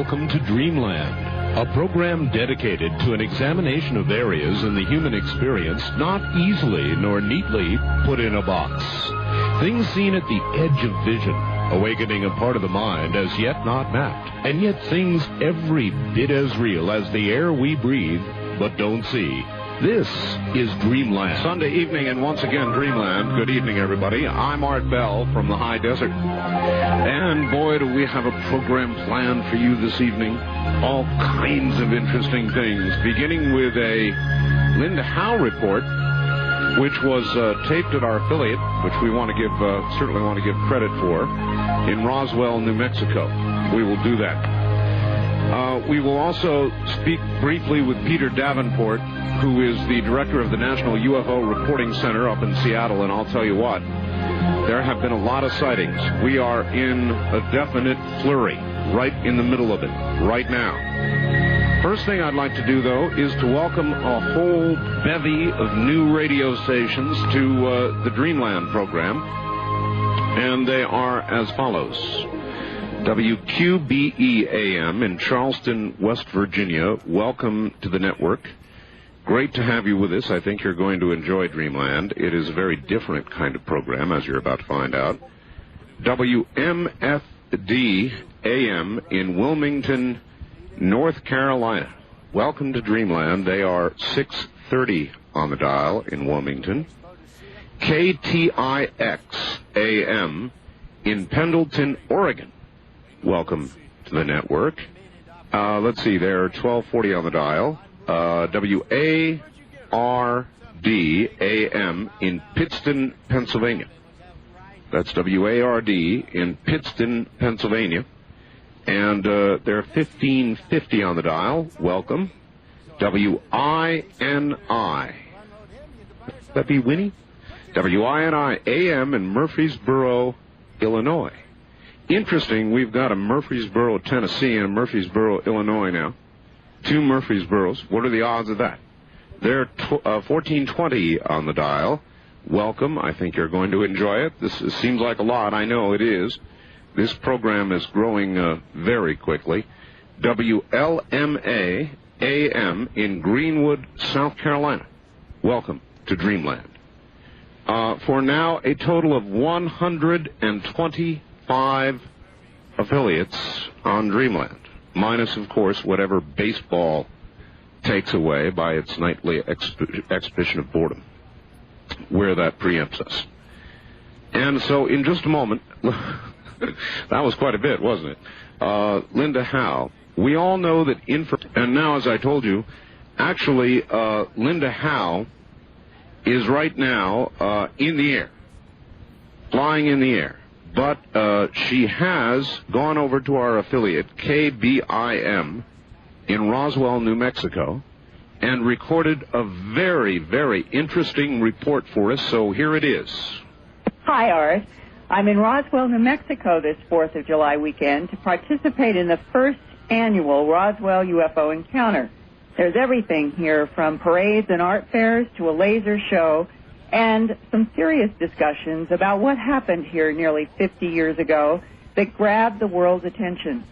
Welcome to Dreamland, a program dedicated to an examination of areas in the human experience not easily nor neatly put in a box. Things seen at the edge of vision, awakening a part of the mind as yet not mapped, and yet things every bit as real as the air we breathe but don't see. This is Dreamland. Sunday evening, and once again, Dreamland. Good evening, everybody. I'm Art Bell from the High Desert. And boy, do we have a program planned for you this evening. All kinds of interesting things, beginning with a Linda Howe report, which was taped at our affiliate, which we want to give, certainly want to give credit for, in Roswell, New Mexico. We will do that. We will also speak briefly with Peter Davenport, who is the director of the National UFO Reporting Center up in Seattle, and I'll tell you what, there have been a lot of sightings. We are in a definite flurry, right in the middle of it, right now. First thing I'd like to do, though, is to welcome a whole bevy of new radio stations to the Dreamland program, and they are as follows. WQBE-AM in Charleston, West Virginia. Welcome to the network. Great to have you with us. I think you're going to enjoy Dreamland. It is a very different kind of program, as you're about to find out. WMFD-AM in Wilmington, North Carolina. Welcome to Dreamland. They are 6:30 on the dial in Wilmington. KTIX-AM in Pendleton, Oregon. Welcome to the network. Let's see, they're 1240 on the dial. WARD-AM in Pittston, Pennsylvania. That's WARD in Pittston, Pennsylvania. And they're 1550 on the dial. Welcome. WINI. Would that be Winnie? WINI-AM in Murfreesboro, Illinois. Interesting, we've got a Murfreesboro, Tennessee, and a Murfreesboro, Illinois now. Two Murfreesboros. What are the odds of that? They're 1420 on the dial. Welcome. I think you're going to enjoy it. This seems like a lot. I know it is. This program is growing very quickly. WLMA-AM in Greenwood, South Carolina. Welcome to Dreamland. For now, a total of 125 affiliates on Dreamland, minus, of course, whatever baseball takes away by its nightly exhibition of boredom, where that preempts us. And so, in just a moment, that was quite a bit, wasn't it? Linda Howe. We all know that and now, as I told you, actually, Linda Howe is right now in the air, flying in the air. But she has gone over to our affiliate, KBIM, in Roswell, New Mexico, and recorded a very, very interesting report for us, so here it is. Hi, Art. I'm in Roswell, New Mexico this 4th of July weekend to participate in the first annual Roswell UFO Encounter. There's everything here, from parades and art fairs to a laser show, and some serious discussions about what happened here nearly 50 years ago that grabbed the world's attention.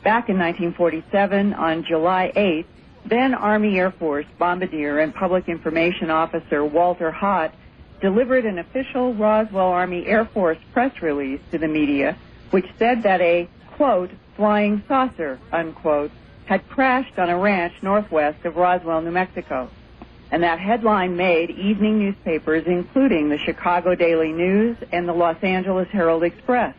Back in 1947, on July 8th, then Army Air Force bombardier and public information officer Walter Haut delivered an official Roswell Army Air Force press release to the media, which said that a, quote, flying saucer, unquote, had crashed on a ranch northwest of Roswell, New Mexico. And that headline made evening newspapers, including the Chicago Daily News and the Los Angeles Herald Express.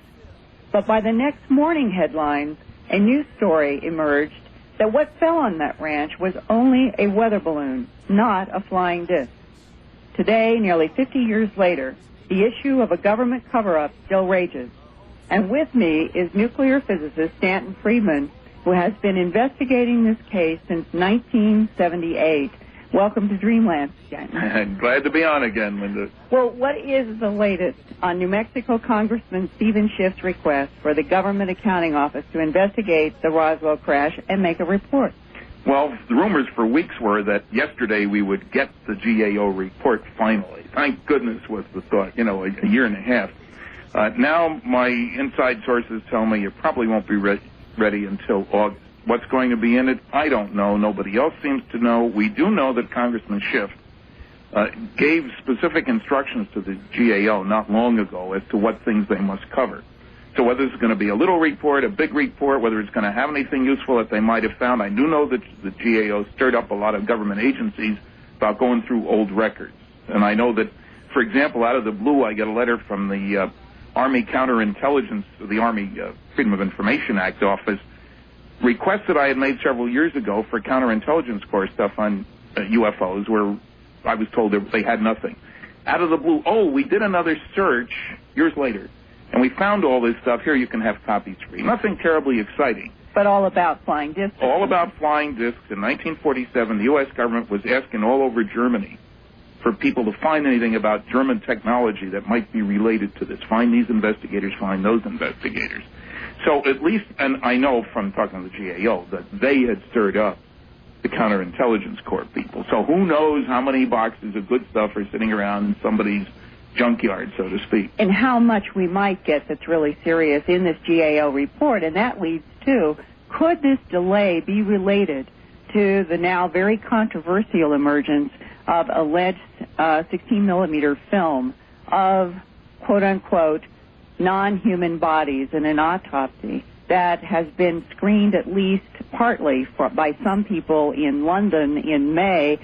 But by the next morning headlines, a news story emerged that what fell on that ranch was only a weather balloon, not a flying disc. Today, nearly 50 years later, the issue of a government cover-up still rages. And with me is nuclear physicist Stanton Friedman, who has been investigating this case since 1978. Welcome to Dreamland, Stanton. Glad to be on again, Linda. Well, what is the latest on New Mexico Congressman Stephen Schiff's request for the Government Accounting Office to investigate the Roswell crash and make a report? Well, the rumors for weeks were that yesterday we would get the GAO report finally. Thank goodness was the thought, a year and a half. Now my inside sources tell me it probably won't be ready until August. What's going to be in it, I don't know. Nobody else seems to know. We do know that Congressman Schiff gave specific instructions to the GAO not long ago as to what things they must cover. So whether it's going to be a little report, a big report, whether it's going to have anything useful that they might have found, I do know that the GAO stirred up a lot of government agencies about going through old records. And I know that, for example, out of the blue, I get a letter from the Army Counterintelligence, the Army Freedom of Information Act office, requests that I had made several years ago for counterintelligence corps stuff on UFOs, where I was told that they had nothing. Out of the blue, we did another search years later, and we found all this stuff. Here, you can have copies free. Nothing terribly exciting. But all about flying discs. All about flying discs. In 1947, the U.S. government was asking all over Germany for people to find anything about German technology that might be related to this. Find these investigators, find those investigators. So at least, and I know from talking to the GAO, that they had stirred up the counterintelligence corps people. So who knows how many boxes of good stuff are sitting around in somebody's junkyard, so to speak. And how much we might get that's really serious in this GAO report, and that leads to, could this delay be related to the now very controversial emergence of alleged 16-millimeter film of, quote-unquote, non-human bodies in an autopsy that has been screened at least partly by some people in London in May.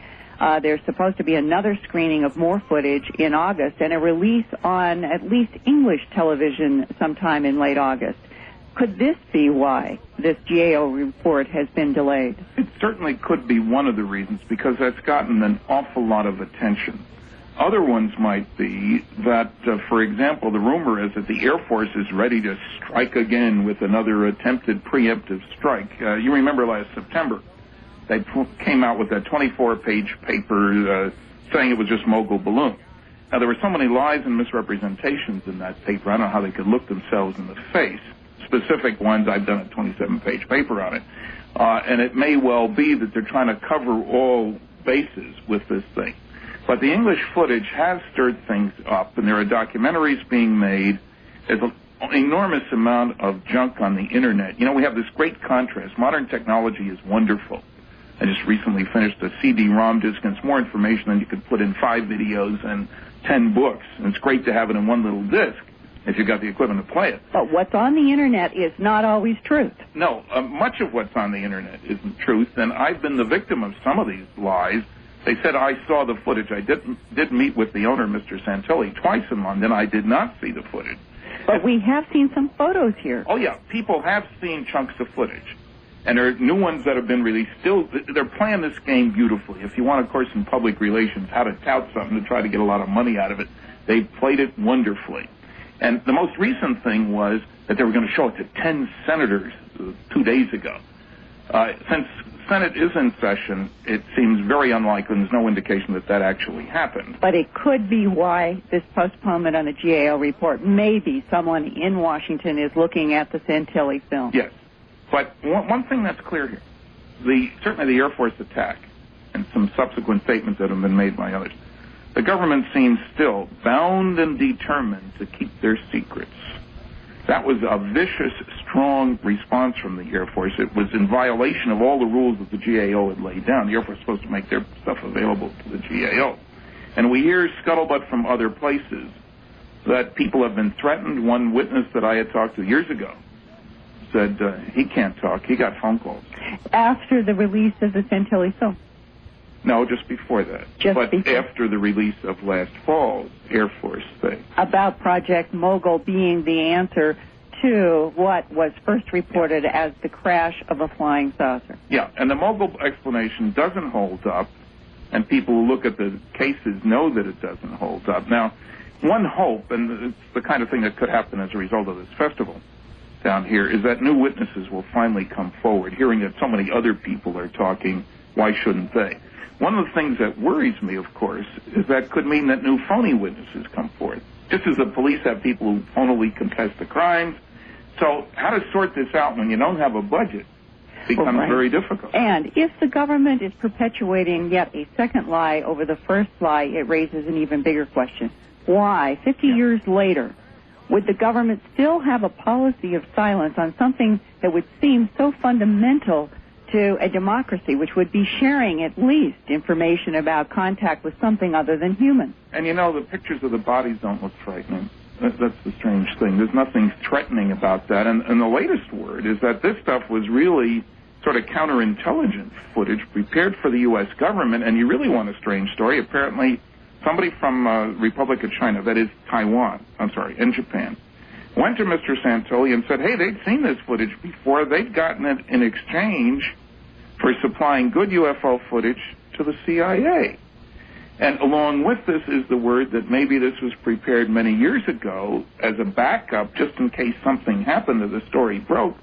There's supposed to be another screening of more footage in August and a release on at least English television sometime in late August. Could this be why this GAO report has been delayed? It certainly could be one of the reasons, because that's gotten an awful lot of attention. Other ones might be that, for example, the rumor is that the Air Force is ready to strike again with another attempted preemptive strike. You remember last September, they came out with that 24-page paper saying it was just mogul balloon. Now, there were so many lies and misrepresentations in that paper, I don't know how they could look themselves in the face. Specific ones, I've done a 27-page paper on it. And it may well be that they're trying to cover all bases with this thing. But the English footage has stirred things up, and there are documentaries being made. There's an enormous amount of junk on the Internet. You know, we have this great contrast. Modern technology is wonderful. I just recently finished a CD-ROM disc, and it's more information than you could put in 5 videos and 10 books. And it's great to have it in one little disc if you've got the equipment to play it. But what's on the Internet is not always truth. No, much of what's on the Internet isn't truth, and I've been the victim of some of these lies. They said I saw the footage. I did meet with the owner, Mr. Santilli, twice in London. I did not see the footage. But we have seen some photos here. Oh, yeah. People have seen chunks of footage. And there are new ones that have been released. Still, they're playing this game beautifully. If you want, of course, in public relations, how to tout something to try to get a lot of money out of it, they played it wonderfully. And the most recent thing was that they were going to show it to 10 senators 2 days ago. Since Senate is in session, it seems very unlikely, and there's no indication that that actually happened. But it could be why this postponement on the GAO report. Maybe someone in Washington is looking at the Santilli film. Yes. But one thing that's clear here, certainly the Air Force attack and some subsequent statements that have been made by others, the government seems still bound and determined to keep their secrets. That was a vicious, strong response from the Air Force. It was in violation of all the rules that the GAO had laid down. The Air Force was supposed to make their stuff available to the GAO. And we hear scuttlebutt from other places that people have been threatened. One witness that I had talked to years ago said he can't talk. He got phone calls. After the release of the Santilli film? No, just before that. But after the release of last fall's Air Force thing. About Project Mogul being the answer to what was first reported as the crash of a flying saucer. Yeah, and the Mogul explanation doesn't hold up, and people who look at the cases know that it doesn't hold up. Now, one hope, and it's the kind of thing that could happen as a result of this festival down here, is that new witnesses will finally come forward. Hearing that so many other people are talking, why shouldn't they? One of the things that worries me, of course, is that could mean that new phony witnesses come forth. Just as the police have people who phonily confess to crimes. So how to sort this out when you don't have a budget becomes very difficult. And if the government is perpetuating yet a second lie over the first lie, it raises an even bigger question. Why, 50 years later, would the government still have a policy of silence on something that would seem so fundamental to a democracy, which would be sharing at least information about contact with something other than human? And the pictures of the bodies don't look frightening. That's the strange thing. There's nothing threatening about that. And the latest word is that this stuff was really sort of counterintelligence footage prepared for the U.S. government. And you really want a strange story. Apparently, somebody from Republic of China, that is in Japan, went to Mr. Santoli and said, hey, they'd seen this footage before. They'd gotten it in exchange for supplying good UFO footage to the CIA. And along with this is the word that maybe this was prepared many years ago as a backup, just in case something happened or the story broke,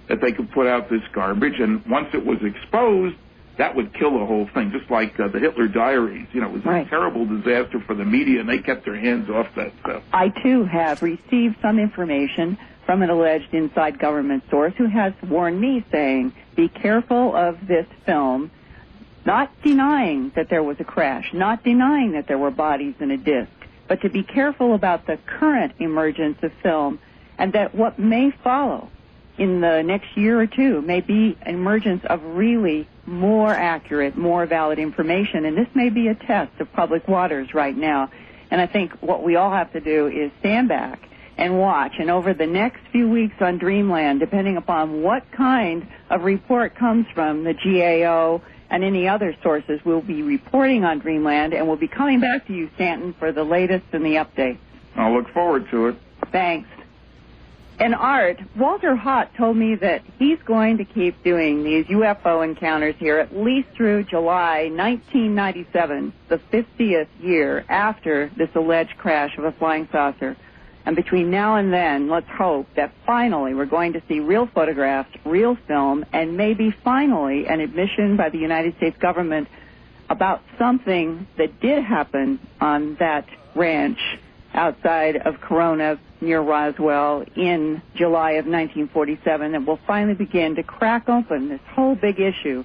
that they could put out this garbage. And once it was exposed, that would kill the whole thing, just like the Hitler Diaries. It was a terrible disaster for the media, and they kept their hands off that stuff. I, too, have received some information from an alleged inside government source who has warned me, saying, be careful of this film, not denying that there was a crash, not denying that there were bodies in a disc, but to be careful about the current emergence of film, and that what may follow in the next year or two may be an emergence of really more accurate, more valid information. And this may be a test of public waters right now. And I think what we all have to do is stand back and watch. And over the next few weeks on Dreamland, depending upon what kind of report comes from the GAO and any other sources, we'll be reporting on Dreamland, and we'll be coming back to you, Stanton, for the latest and the updates. I'll look forward to it. Thanks. And Art, Walter Hott told me that he's going to keep doing these UFO encounters here at least through July 1997, the 50th year after this alleged crash of a flying saucer. And between now and then, let's hope that finally we're going to see real photographs, real film, and maybe finally an admission by the United States government about something that did happen on that ranch outside of Corona near Roswell in July of 1947 that will finally begin to crack open this whole big issue.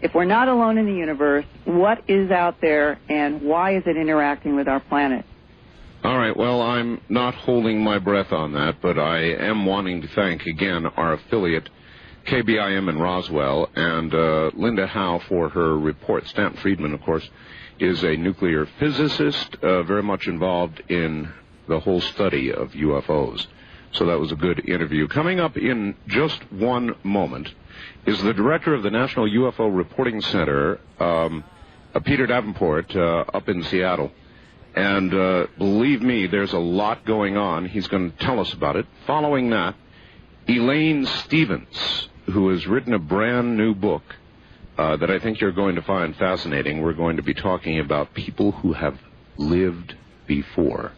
If we're not alone in the universe, what is out there and why is it interacting with our planet? All right, well, I'm not holding my breath on that, but I am wanting to thank again our affiliate, KBIM in Roswell, and Linda Howe for her report. Stanton Friedman, of course, is a nuclear physicist, very much involved in the whole study of UFOs. So that was a good interview. Coming up in just one moment is the director of the National UFO Reporting Center, Peter Davenport, up in Seattle. And believe me, there's a lot going on. He's going to tell us about it. Following that, Elaine Stevens, who has written a brand new book that I think you're going to find fascinating. We're going to be talking about people who have lived before.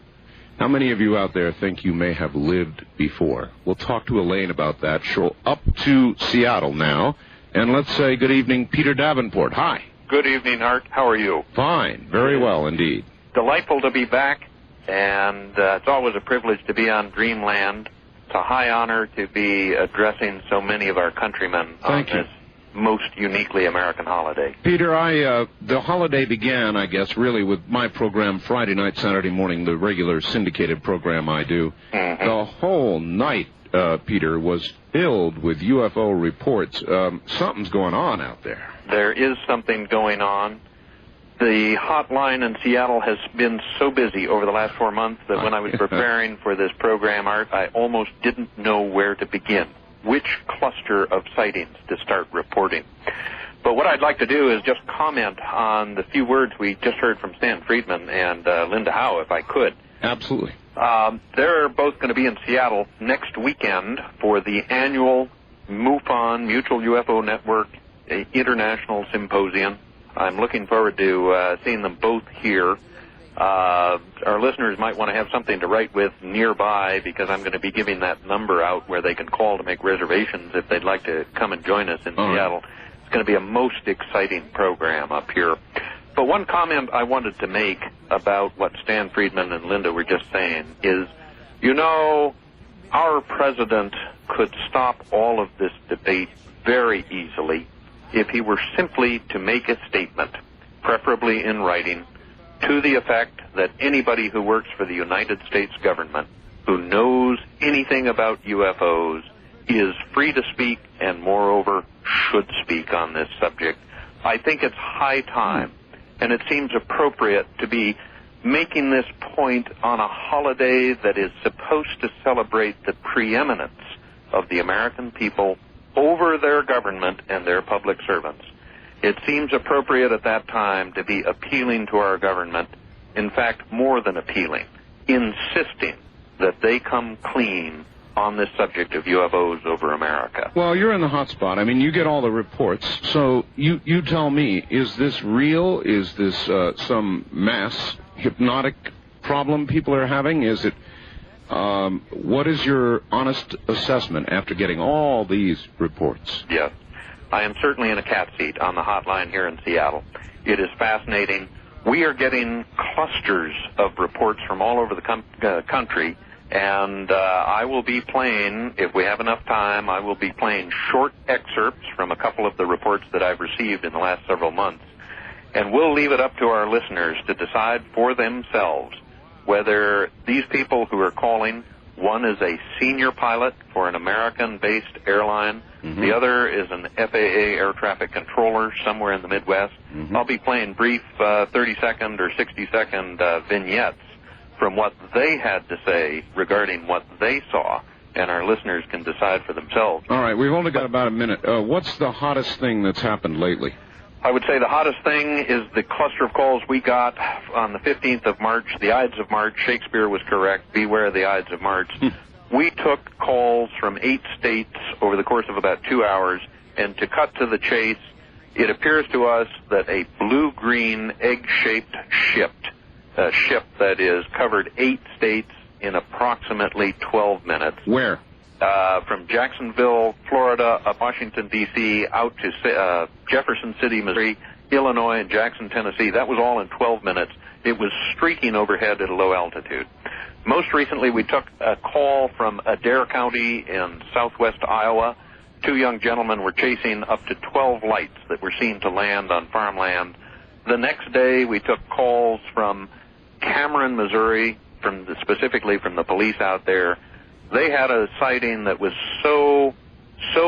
How many of you out there think you may have lived before? We'll talk to Elaine about that. She'll up to Seattle now. And let's say good evening, Peter Davenport. Hi. Good evening, Art. How are you? Fine. Very well indeed. Delightful to be back, and it's always a privilege to be on Dreamland. It's a high honor to be addressing so many of our countrymen on this most uniquely American holiday. Peter, the holiday began, I guess, really with my program Friday night, Saturday morning, the regular syndicated program I do. Mm-hmm. The whole night, Peter, was filled with UFO reports. Something's going on out there. There is something going on. The hotline in Seattle has been so busy over the last 4 months that when I was preparing for this program, Art, I almost didn't know where to begin, which cluster of sightings to start reporting. But what I'd like to do is just comment on the few words we just heard from Stan Friedman and Linda Howe, if I could. Absolutely. They're both going to be in Seattle next weekend for the annual MUFON, Mutual UFO Network International Symposium. I'm looking forward to seeing them both here. Our listeners might want to have something to write with nearby because I'm going to be giving that number out where they can call to make reservations if they'd like to come and join us in Seattle. It's going to be a most exciting program up here. But one comment I wanted to make about what Stan Friedman and Linda were just saying is, you know, our president could stop all of this debate very easily if he were simply to make a statement, preferably in writing, to the effect that anybody who works for the United States government who knows anything about UFOs is free to speak and, moreover, should speak on this subject. I think it's high time, and it seems appropriate to be making this point on a holiday that is supposed to celebrate the preeminence of the American people over their government and their public servants. It seems appropriate at that time to be appealing to our government, in fact, more than appealing, insisting that they come clean on this subject of UFOs over America. Well, you're in the hot spot. I mean, you get all the reports. So you tell me, is this real? Is this some mass hypnotic problem people are having? Is it, what is your honest assessment after getting all these reports? Yes. I am certainly in a cat seat on the hotline here in Seattle. It is fascinating. We are getting clusters of reports from all over the country, and I will be playing, if we have enough time, I will be playing short excerpts from a couple of the reports that I've received in the last several months. And we'll leave it up to our listeners to decide for themselves whether these people who are calling, one is a senior pilot for an American-based airline, the other is an FAA air traffic controller somewhere in the Midwest. I'll be playing brief 30-second or 60-second vignettes from what they had to say regarding what they saw, and our listeners can decide for themselves. All right, we've only got about a minute. What's the hottest thing that's happened lately? I would say the hottest thing is the cluster of calls we got on the 15th of March, the Ides of March. Shakespeare was correct. Beware the Ides of March. We took calls from 8 states over the course of about 2 hours, and to cut to the chase, it appears to us that a blue-green egg-shaped ship that is covered 8 states in approximately 12 minutes. Where? From Jacksonville, Florida, up Washington, D.C., out to Jefferson City, Missouri, Illinois, and Jackson, Tennessee. That was all in 12 minutes. It was streaking overhead at a low altitude. Most recently, we took a call from Adair County in southwest Iowa. 2 young gentlemen were chasing up to 12 lights that were seen to land on farmland. The next day, we took calls from Cameron, Missouri, specifically from the police out there. They had a sighting that was so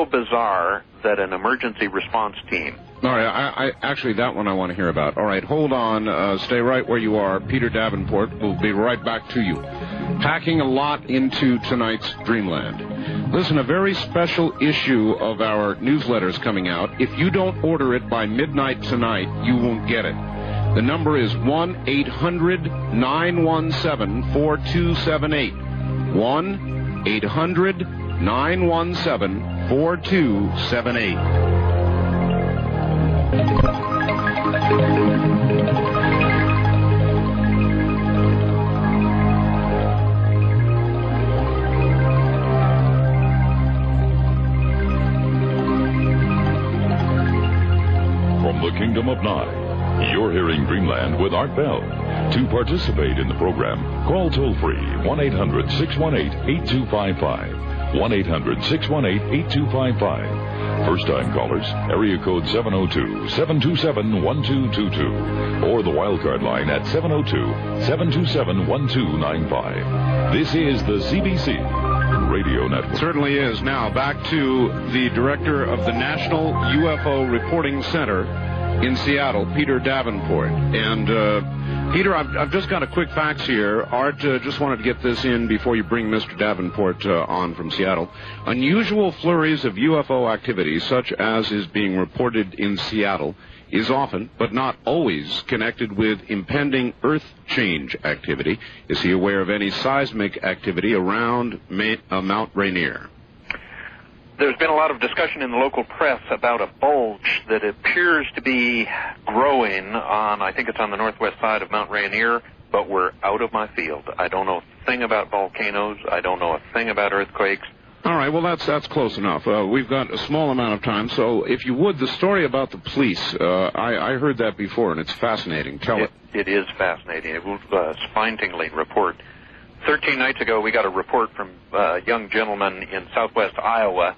bizarre that an emergency response team. All right, I actually, that one I want to hear about. All right, hold on. Stay right where you are. Peter Davenport will be right back to you. Packing a lot into tonight's Dreamland. Listen, a very special issue of our newsletter is coming out. If you don't order it by midnight tonight, you won't get it. The number is 1-800-917-4278. 1-800-917-4278. From the Kingdom of Nye, you're hearing Dreamland with Art Bell. To participate in the program, call toll-free 1-800-618-8255. 1-800-618-8255. First-time callers, area code 702-727-1222. Or the wildcard line at 702-727-1295. This is the CBC Radio Network. Certainly is. Now, back to the director of the National UFO Reporting Center in Seattle, Peter Davenport. And, Peter, I've just got a quick fax here. Art just wanted to get this in before you bring Mr. Davenport on from Seattle. Unusual flurries of UFO activity, such as is being reported in Seattle, is often, but not always, connected with impending Earth change activity. Is he aware of any seismic activity around Mount Rainier? There's been a lot of discussion in the local press about a bulge that appears to be growing on, I think it's on the northwest side of Mount Rainier, but we're out of my field. I don't know a thing about volcanoes. I don't know a thing about earthquakes. All right, well, that's close enough. We've got a small amount of time, so if you would, the story about the police, I heard that before, and it's fascinating. Tell it. It is fascinating. It was a spine-tingling report. 13 nights ago, we got a report from a young gentleman in southwest Iowa.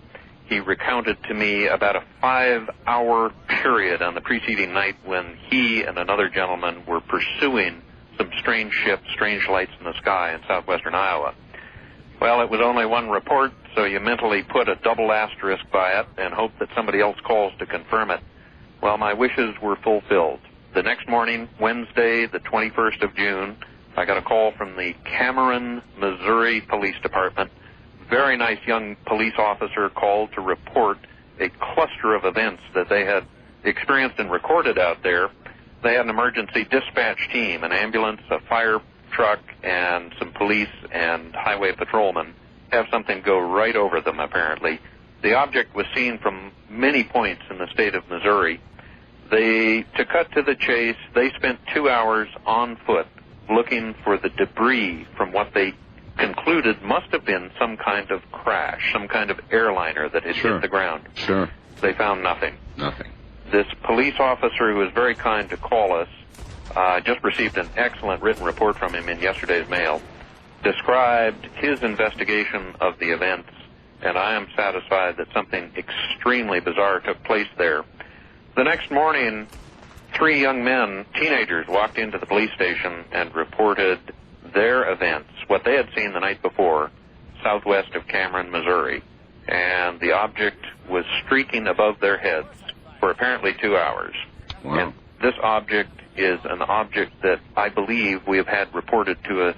He recounted to me about a 5-hour period on the preceding night when he and another gentleman were pursuing some strange ships, strange lights in the sky in southwestern Iowa. Well, it was only one report, so you mentally put a double asterisk by it and hope that somebody else calls to confirm it. Well, my wishes were fulfilled. The next morning, Wednesday, the 21st of June, I got a call from the Cameron, Missouri Police Department. Very nice young police officer called to report a cluster of events that they had experienced and recorded out there. They had an emergency dispatch team, an ambulance, a fire truck, and some police and highway patrolmen have something go right over them, apparently. The object was seen from many points in the state of Missouri. To cut to the chase, they spent 2 hours on foot looking for the debris from what they concluded must have been some kind of crash, some kind of airliner that had hit the ground. Sure. They found nothing. Nothing. This police officer, who was very kind to call us, just received an excellent written report from him in yesterday's mail, described his investigation of the events, and I am satisfied that something extremely bizarre took place there. The next morning, 3 young men, teenagers, walked into the police station and reported their events, what they had seen the night before, southwest of Cameron, Missouri. And the object was streaking above their heads for apparently 2 hours. Wow. And this object is an object that I believe we have had reported to us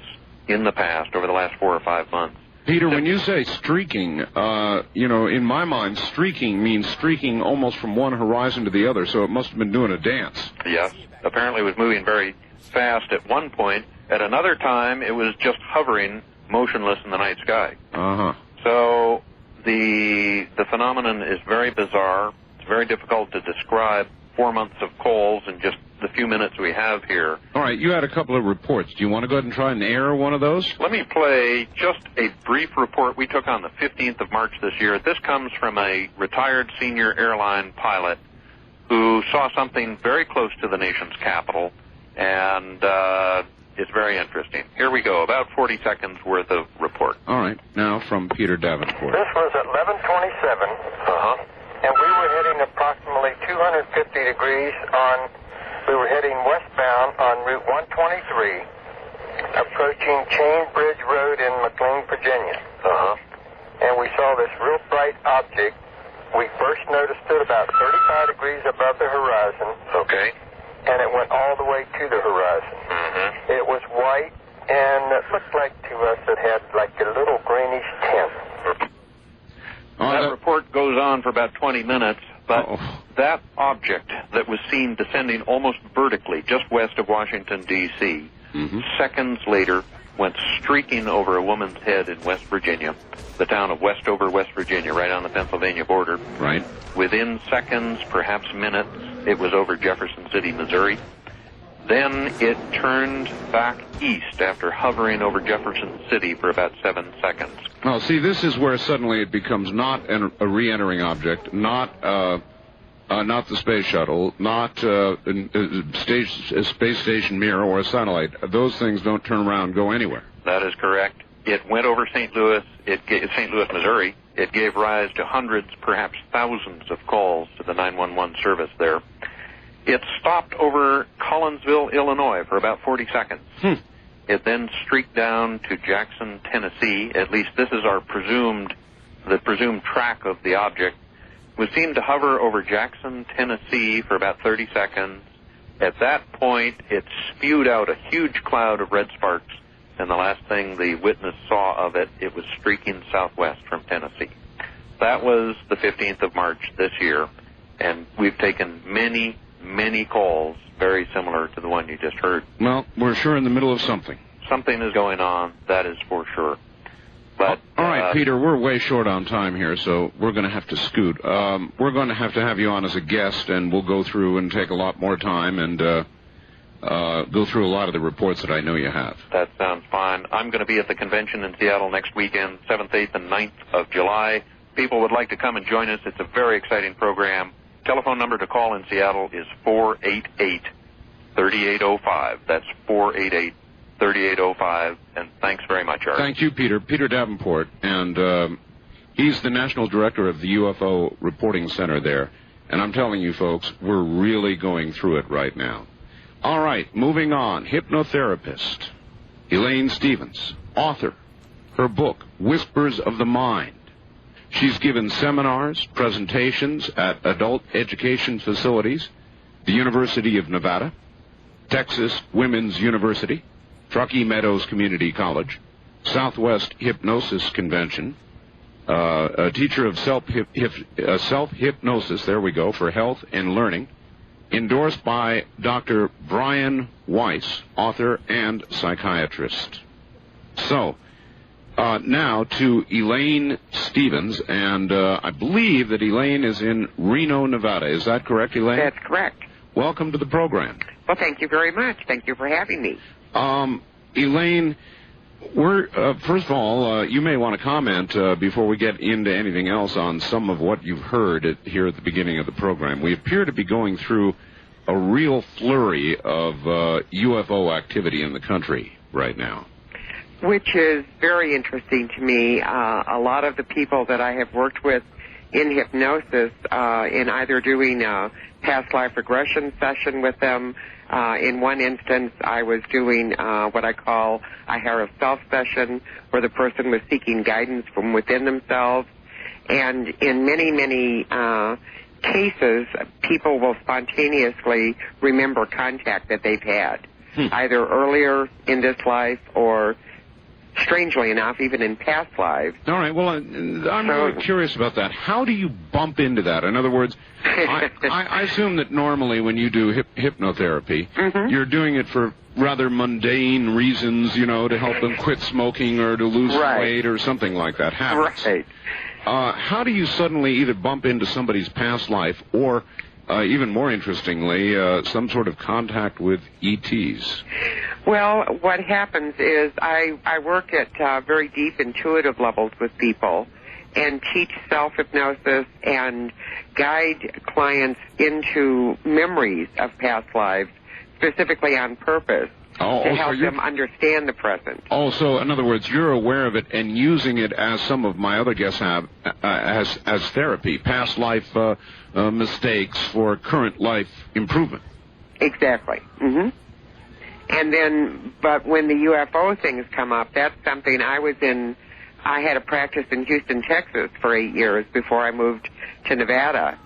in the past, over the last 4 or 5 months. Peter, when you say streaking, in my mind, streaking means streaking almost from one horizon to the other, so it must have been doing a dance. Yes. Apparently it was moving very fast at one point. At another time, it was just hovering motionless in the night sky. Uh-huh. So the phenomenon is very bizarre. It's very difficult to describe 4 months of calls in just the few minutes we have here. All right, you had a couple of reports. Do you want to go ahead and try and air one of those? Let me play just a brief report we took on the 15th of March this year. This comes from a retired senior airline pilot who saw something very close to the nation's capital, and it's very interesting. Here we go, about 40 seconds worth of report. All right, now from Peter Davenport. This was at 11:27, and we were heading approximately 250 degrees we were heading westbound on Route 123, approaching Chain Bridge Road in McLean, Virginia. And we saw this real bright object. We first noticed it about 35 degrees above the horizon. Okay. And it went all the way to the horizon. It was white, and it looked like to us it had like a little greenish tint. That report goes on for about 20 minutes, but that object that was seen descending almost vertically just west of Washington, D.C., seconds later went streaking over a woman's head in West Virginia, the town of Westover, West Virginia, right on the Pennsylvania border. Right. Within seconds, perhaps minutes, it was over Jefferson City, Missouri. Then it turned back east after hovering over Jefferson City for about 7 seconds. Well, see, this is where suddenly it becomes not a re-entering object, not the space shuttle, not a space station mirror or a satellite. Those things don't turn around and go anywhere. That is correct. It went over St. Louis, St. Louis, Missouri. It gave rise to hundreds, perhaps thousands of calls to the 911 service there. It stopped over Collinsville, Illinois for about 40 seconds. It then streaked down to Jackson, Tennessee. At least this is the presumed track of the object. Was seen to hover over Jackson, Tennessee for about 30 seconds. At that point, it spewed out a huge cloud of red sparks, and the last thing the witness saw of it, it was streaking southwest from Tennessee. That was the 15th of March this year, and we've taken many calls very similar to the one you just heard. Well, we're sure in the middle of something. Something is going on, that is for sure. But all right, Peter, we're way short on time here, so we're going to have to scoot. We're going to have you on as a guest, and we'll go through and take a lot more time and go through a lot of the reports that I know you have. That sounds fine. I'm going to be at the convention in Seattle next weekend, 7th, 8th, and 9th of July. People would like to come and join us. It's a very exciting program. Telephone number to call in Seattle is 488-3805. That's 488-3805. And thanks very much, Art. Thank you, Peter. Peter Davenport. And he's the National Director of the UFO Reporting Center there. And I'm telling you, folks, we're really going through it right now. All right, moving on. Hypnotherapist Elaine Stevens, author her book, Whispers of the Mind. She's given seminars, presentations at adult education facilities, the University of Nevada, Texas Women's University, Truckee Meadows Community College, Southwest Hypnosis Convention, a teacher of self-hypnosis, there we go, for health and learning, endorsed by Dr. Brian Weiss, author and psychiatrist. So, now to Elaine Stevens, and I believe that Elaine is in Reno, Nevada. Is that correct, Elaine? That's correct. Welcome to the program. Well, thank you very much. Thank you for having me. Elaine, first of all, you may want to comment before we get into anything else on some of what you've heard here at the beginning of the program. We appear to be going through a real flurry of UFO activity in the country right now. Which is very interesting to me. A lot of the people that I have worked with in hypnosis, in either doing a past life regression session with them, in one instance I was doing what I call a hair of self session, where the person was seeking guidance from within themselves. And in many, many cases, people will spontaneously remember contact that they've had, either earlier in this life or, strangely enough, even in past lives. All right. Well, I'm really curious about that. How do you bump into that? In other words, I assume that normally when you do hypnotherapy, you're doing it for rather mundane reasons, you know, to help them quit smoking or to lose weight or something like that happens. Right. How do you suddenly either bump into somebody's past life or, even more interestingly, some sort of contact with ETs? Well, what happens is I work at very deep intuitive levels with people and teach self-hypnosis and guide clients into memories of past lives, specifically on purpose, to help them understand the present. Oh, so in other words, you're aware of it and using it, as some of my other guests have, as therapy, past life mistakes for current life improvement. Exactly. And then, but when the UFO things come up, that's something I had a practice in Houston, Texas for 8 years before I moved to Nevada.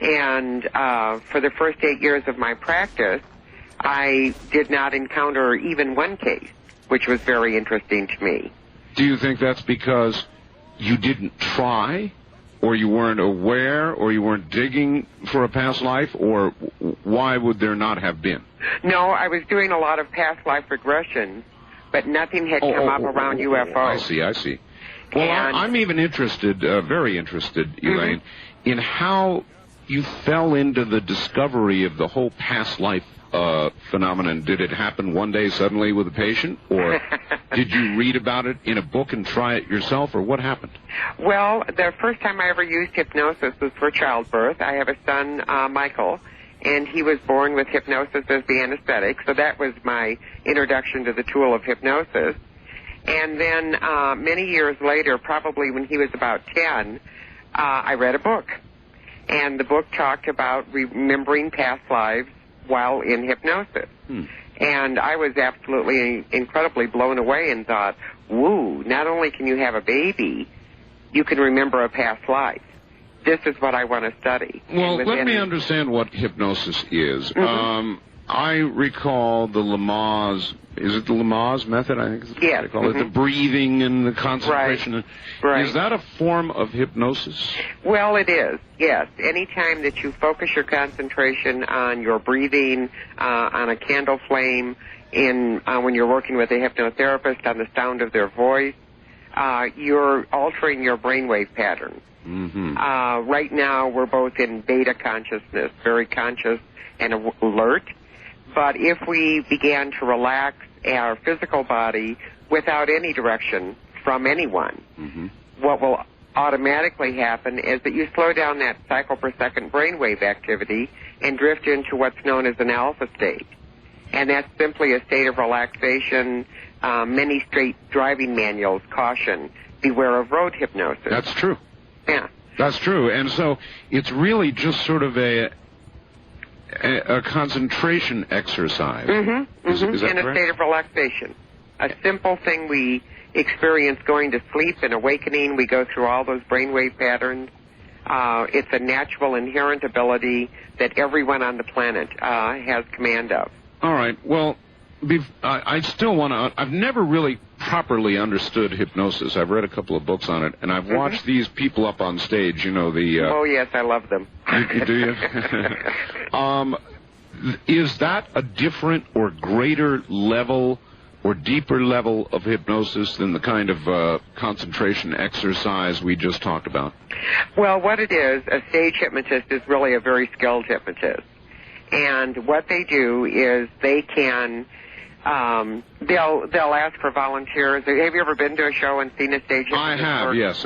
And for the first 8 years of my practice, I did not encounter even one case, which was very interesting to me. Do you think that's because you didn't try, or you weren't aware, or you weren't digging for a past life, or why would there not have been? No, I was doing a lot of past life regression, but nothing had come up around UFOs. I see. Well, I'm even interested, very interested, Elaine, in how you fell into the discovery of the whole past life phenomenon. Did it happen one day suddenly with a patient, or did you read about it in a book and try it yourself, or what happened? Well, the first time I ever used hypnosis was for childbirth. I have a son, Michael, and he was born with hypnosis as the anesthetic, so that was my introduction to the tool of hypnosis. And then many years later, probably when he was about 10, I read a book. And the book talked about remembering past lives while in hypnosis. And I was absolutely incredibly blown away and thought, woo, not only can you have a baby, you can remember a past life. This is what I want to study. Well, let me understand what hypnosis is. I recall the Lamaze, is it the Lamaze method? I think it's what they call it, the breathing and the concentration. Right. Is that a form of hypnosis? Well, it is, yes. Anytime that you focus your concentration on your breathing, on a candle flame, when you're working with a hypnotherapist, on the sound of their voice, you're altering your brainwave pattern. Right now, we're both in beta consciousness, very conscious and alert. But if we began to relax our physical body without any direction from anyone, what will automatically happen is that you slow down that cycle per second brainwave activity and drift into what's known as an alpha state. And that's simply a state of relaxation. Many straight driving manuals caution, beware of road hypnosis. That's true. Yeah. That's true. And so it's really just sort of a concentration exercise. Is that in a correct? state of relaxation. A simple thing we experience going to sleep and awakening. We go through all those brainwave patterns. It's a natural, inherent ability that everyone on the planet has command of. All right. Well, I still want to... I've never really properly understood hypnosis. I've read a couple of books on it, and I've watched these people up on stage, you know, the... Oh, yes, I love them. Do you? Is that a different or greater level or deeper level of hypnosis than the kind of concentration exercise we just talked about? Well, what it is, a stage hypnotist is really a very skilled hypnotist. And what they do is they can, they'll ask for volunteers. Have you ever been to a show and seen a stage hypnotist? I have, yes,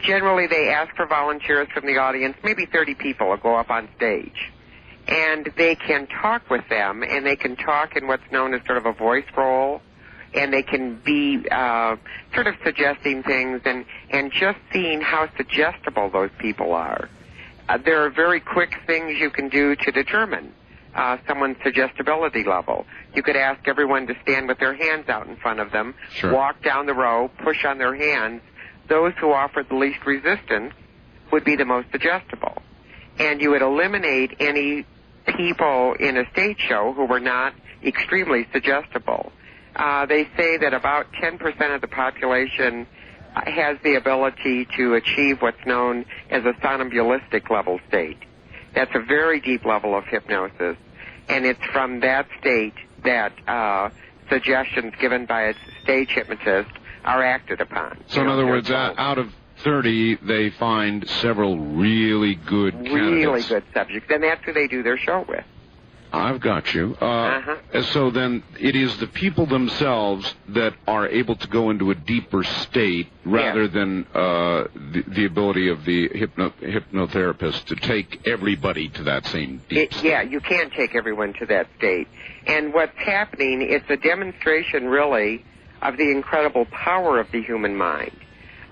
Generally, they ask for volunteers from the audience. Maybe 30 people will go up on stage. And they can talk with them, and they can talk in what's known as sort of a voice role, and they can be sort of suggesting things and just seeing how suggestible those people are. There are very quick things you can do to determine someone's suggestibility level. You could ask everyone to stand with their hands out in front of them, walk down the row, push on their hands. Those who offered the least resistance would be the most suggestible. And you would eliminate any people in a stage show who were not extremely suggestible. They say that about 10% of the population has the ability to achieve what's known as a somnambulistic level state. That's a very deep level of hypnosis, and it's from that state that suggestions given by a stage hypnotist are acted upon. So in other words, out of 30, they find several really good candidates. Really good subjects, and that's who they do their show with. I've got you. So then it is the people themselves that are able to go into a deeper state rather than the ability of the hypnotherapist to take everybody to that same deep state. Yeah, you can't take everyone to that state. And what's happening, it's a demonstration, really, of the incredible power of the human mind.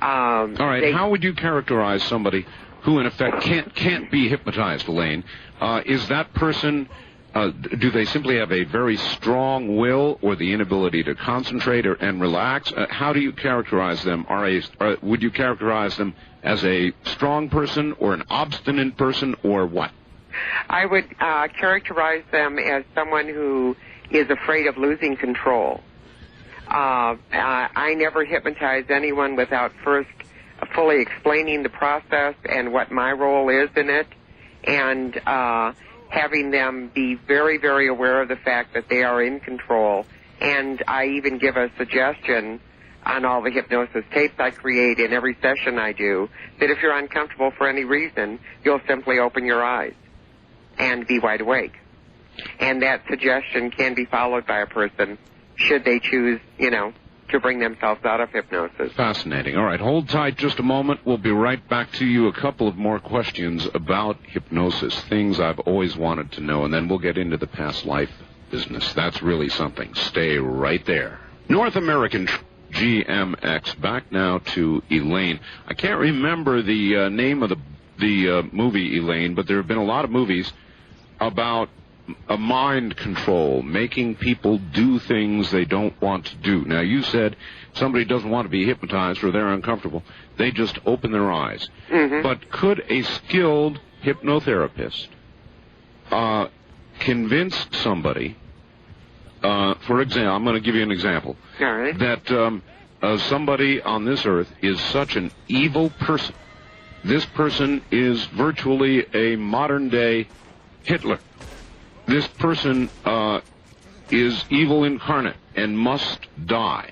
All right, how would you characterize somebody who, in effect, can't be hypnotized, Elaine? Is that person... do they simply have a very strong will or the inability to concentrate and relax? How do you characterize them? Would you characterize them as a strong person or an obstinate person or what? I would characterize them as someone who is afraid of losing control. I never hypnotize anyone without first fully explaining the process and what my role is in it, and having them be very, very aware of the fact that they are in control. And I even give a suggestion on all the hypnosis tapes I create in every session I do, that if you're uncomfortable for any reason, you'll simply open your eyes and be wide awake. And that suggestion can be followed by a person should they choose, to bring themselves out of hypnosis. Fascinating. All right, hold tight just a moment. We'll be right back to you. A couple of more questions about hypnosis, things I've always wanted to know, and then we'll get into the past life business. That's really something. Stay right there. North American GMX. Back now to Elaine. I can't remember the name of the movie, Elaine, but there have been a lot of movies about a mind control, making people do things they don't want to do. Now, you said somebody doesn't want to be hypnotized or they're uncomfortable. They just open their eyes. But could a skilled hypnotherapist convince somebody, for example, I'm going to give you an example, that somebody on this earth is such an evil person. This person is virtually a modern-day Hitler. This person is evil incarnate and must die.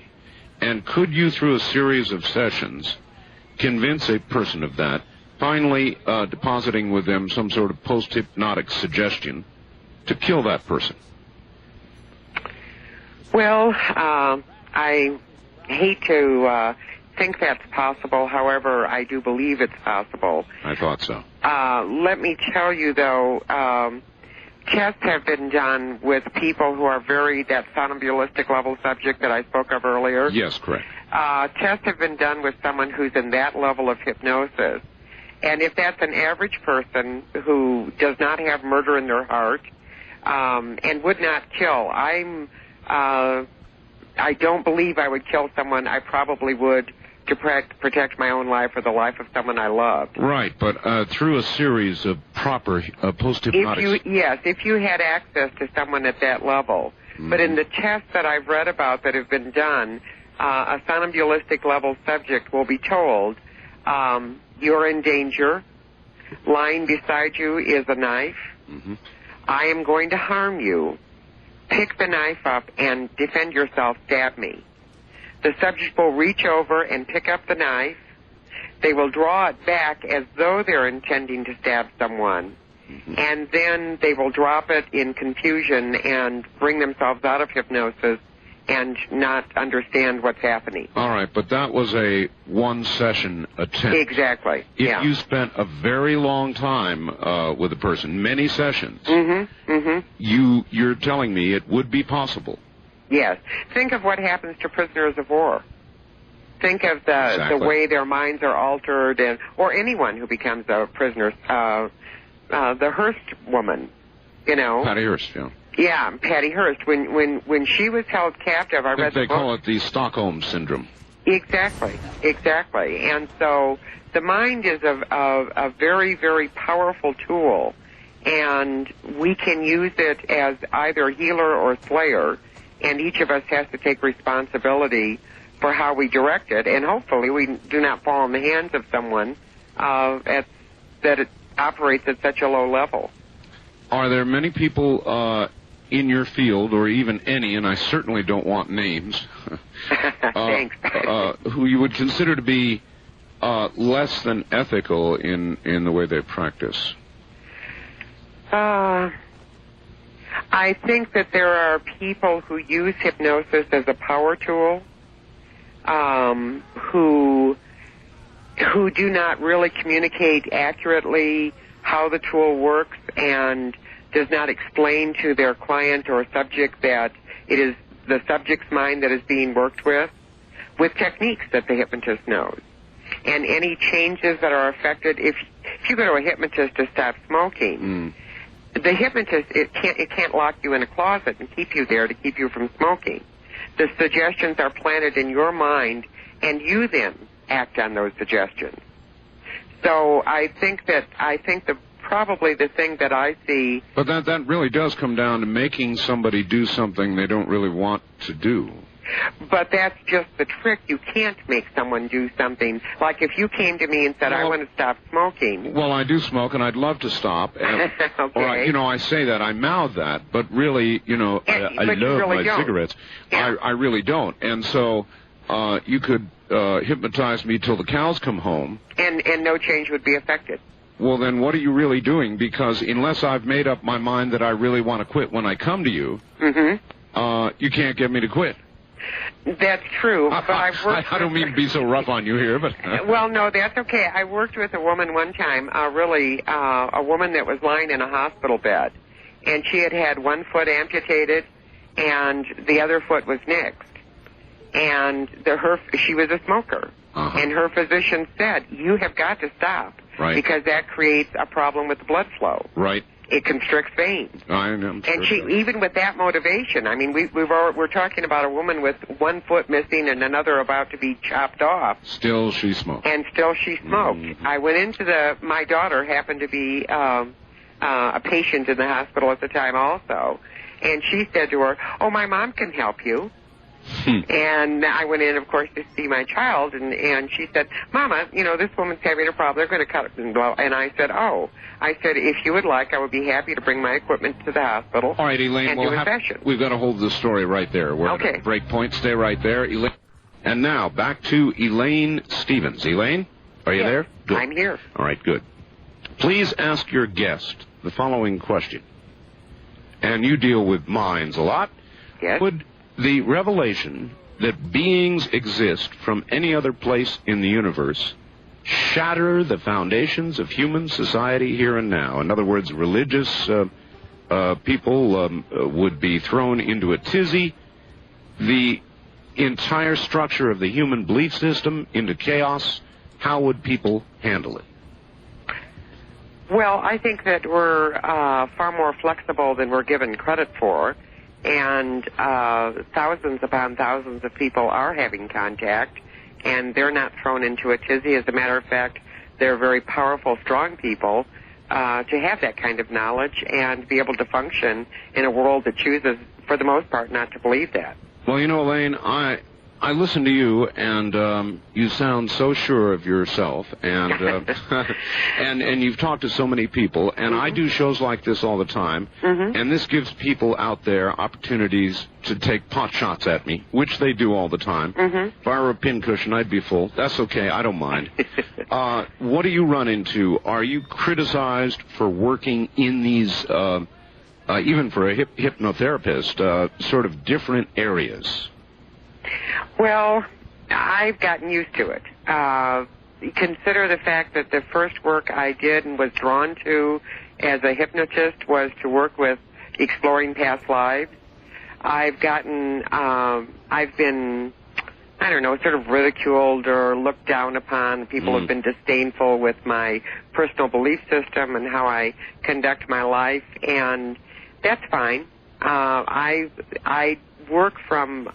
And could you, through a series of sessions, convince a person of that, finally depositing with them some sort of post-hypnotic suggestion to kill that person? Well, I hate to think that's possible. However, I do believe it's possible. I thought so. Let me tell you, though, tests have been done with people who are that somnambulistic level subject that I spoke of earlier. Yes, correct. Tests have been done with someone who's in that level of hypnosis. And if that's an average person who does not have murder in their heart and would not kill, I'm I don't believe I would kill someone. I probably would to protect my own life or the life of someone I loved. Right, but through a series of proper post-hypnotic... If you had access to someone at that level. Mm-hmm. But in the tests that I've read about that have been done, a somnambulistic level subject will be told, you're in danger, lying beside you is a knife, mm-hmm. I am going to harm you, pick the knife up and defend yourself, stab me. The subject will reach over and pick up the knife. They will draw it back as though they're intending to stab someone. Mm-hmm. And then they will drop it in confusion and bring themselves out of hypnosis and not understand what's happening. All right, but that was a one-session attempt. Exactly, If you spent a very long time with a person, many sessions, mm-hmm. Mm-hmm. You're telling me it would be possible. Yes. Think of what happens to prisoners of war. Think of the way their minds are altered, or anyone who becomes a prisoner. The Hearst woman, Patty Hearst, yeah. Yeah, Patty Hearst. When she was held captive, I read the book. They call it the Stockholm Syndrome. Exactly. And so the mind is a very, very powerful tool, and we can use it as either healer or slayer, and each of us has to take responsibility for how we direct it, and hopefully we do not fall in the hands of someone that it operates at such a low level. Are there many people in your field, or even any, and I certainly don't want names, Thanks. who you would consider to be less than ethical in the way they practice? I think that there are people who use hypnosis as a power tool, who do not really communicate accurately how the tool works and does not explain to their client or subject that it is the subject's mind that is being worked with techniques that the hypnotist knows. And any changes that are affected, if you go to a hypnotist to stop smoking, the hypnotist, it can't lock you in a closet and keep you there to keep you from smoking. The suggestions are planted in your mind, and you then act on those suggestions. So I think probably the thing that I see... But that really does come down to making somebody do something they don't really want to do. But that's just the trick. You can't make someone do something. Like if you came to me and said, I want to stop smoking. Well, I do smoke, and I'd love to stop. And, okay. Or, I say that, I mouth that, but really, I love really my cigarettes. Yeah. I really don't. And so you could hypnotize me till the cows come home. And no change would be affected. Well, then what are you really doing? Because unless I've made up my mind that I really want to quit when I come to you, you can't get me to quit. That's true, but I've worked... I don't mean to be so rough on you here, but... Well, no, that's okay. I worked with a woman one time, a woman that was lying in a hospital bed, and she had one foot amputated, and the other foot was nixed. And she was a smoker, and her physician said, you have got to stop, because that creates a problem with the blood flow. Right. It constricts veins. I know. And she, even with that motivation, I mean, we're talking about a woman with one foot missing and another about to be chopped off. Still she smoked. And still she smoked. Mm-hmm. I went into my daughter happened to be a patient in the hospital at the time also. And she said to her, oh, my mom can help you. And I went in, of course, to see my child, and she said, Mama, this woman's having a problem. They're going to cut it and blow. And I said, if you would like, I would be happy to bring my equipment to the hospital. All right, Elaine, and do a session. We've got to hold this story right there. We're okay. At a break point. Stay right there. Elaine. And now, back to Elaine Stevens. Elaine, are you there? Good. I'm here. All right, good. Please ask your guest the following question. And you deal with minds a lot. Yes. Would the revelation that beings exist from any other place in the universe shatter the foundations of human society here and now? In other words, religious people would be thrown into a tizzy, the entire structure of the human belief system into chaos. How would people handle it? Well, I think that we're far more flexible than we're given credit for. and thousands upon thousands of people are having contact, and they're not thrown into a tizzy. As a matter of fact, they're very powerful, strong people to have that kind of knowledge and be able to function in a world that chooses, for the most part, not to believe that. Well, you know, Elaine, I listen to you, and you sound so sure of yourself, and and you've talked to so many people, and I do shows like this all the time, and this gives people out there opportunities to take pot shots at me, which they do all the time. If I were a pincushion, I'd be full. That's okay. I don't mind. What do you run into? Are you criticized for working in these, even for a hypnotherapist, sort of different areas? Well, I've gotten used to it. Consider the fact that the first work I did and was drawn to as a hypnotist was to work with exploring past lives. I've been, I don't know, sort of ridiculed or looked down upon. People have been disdainful with my personal belief system and how I conduct my life, and that's fine. I work from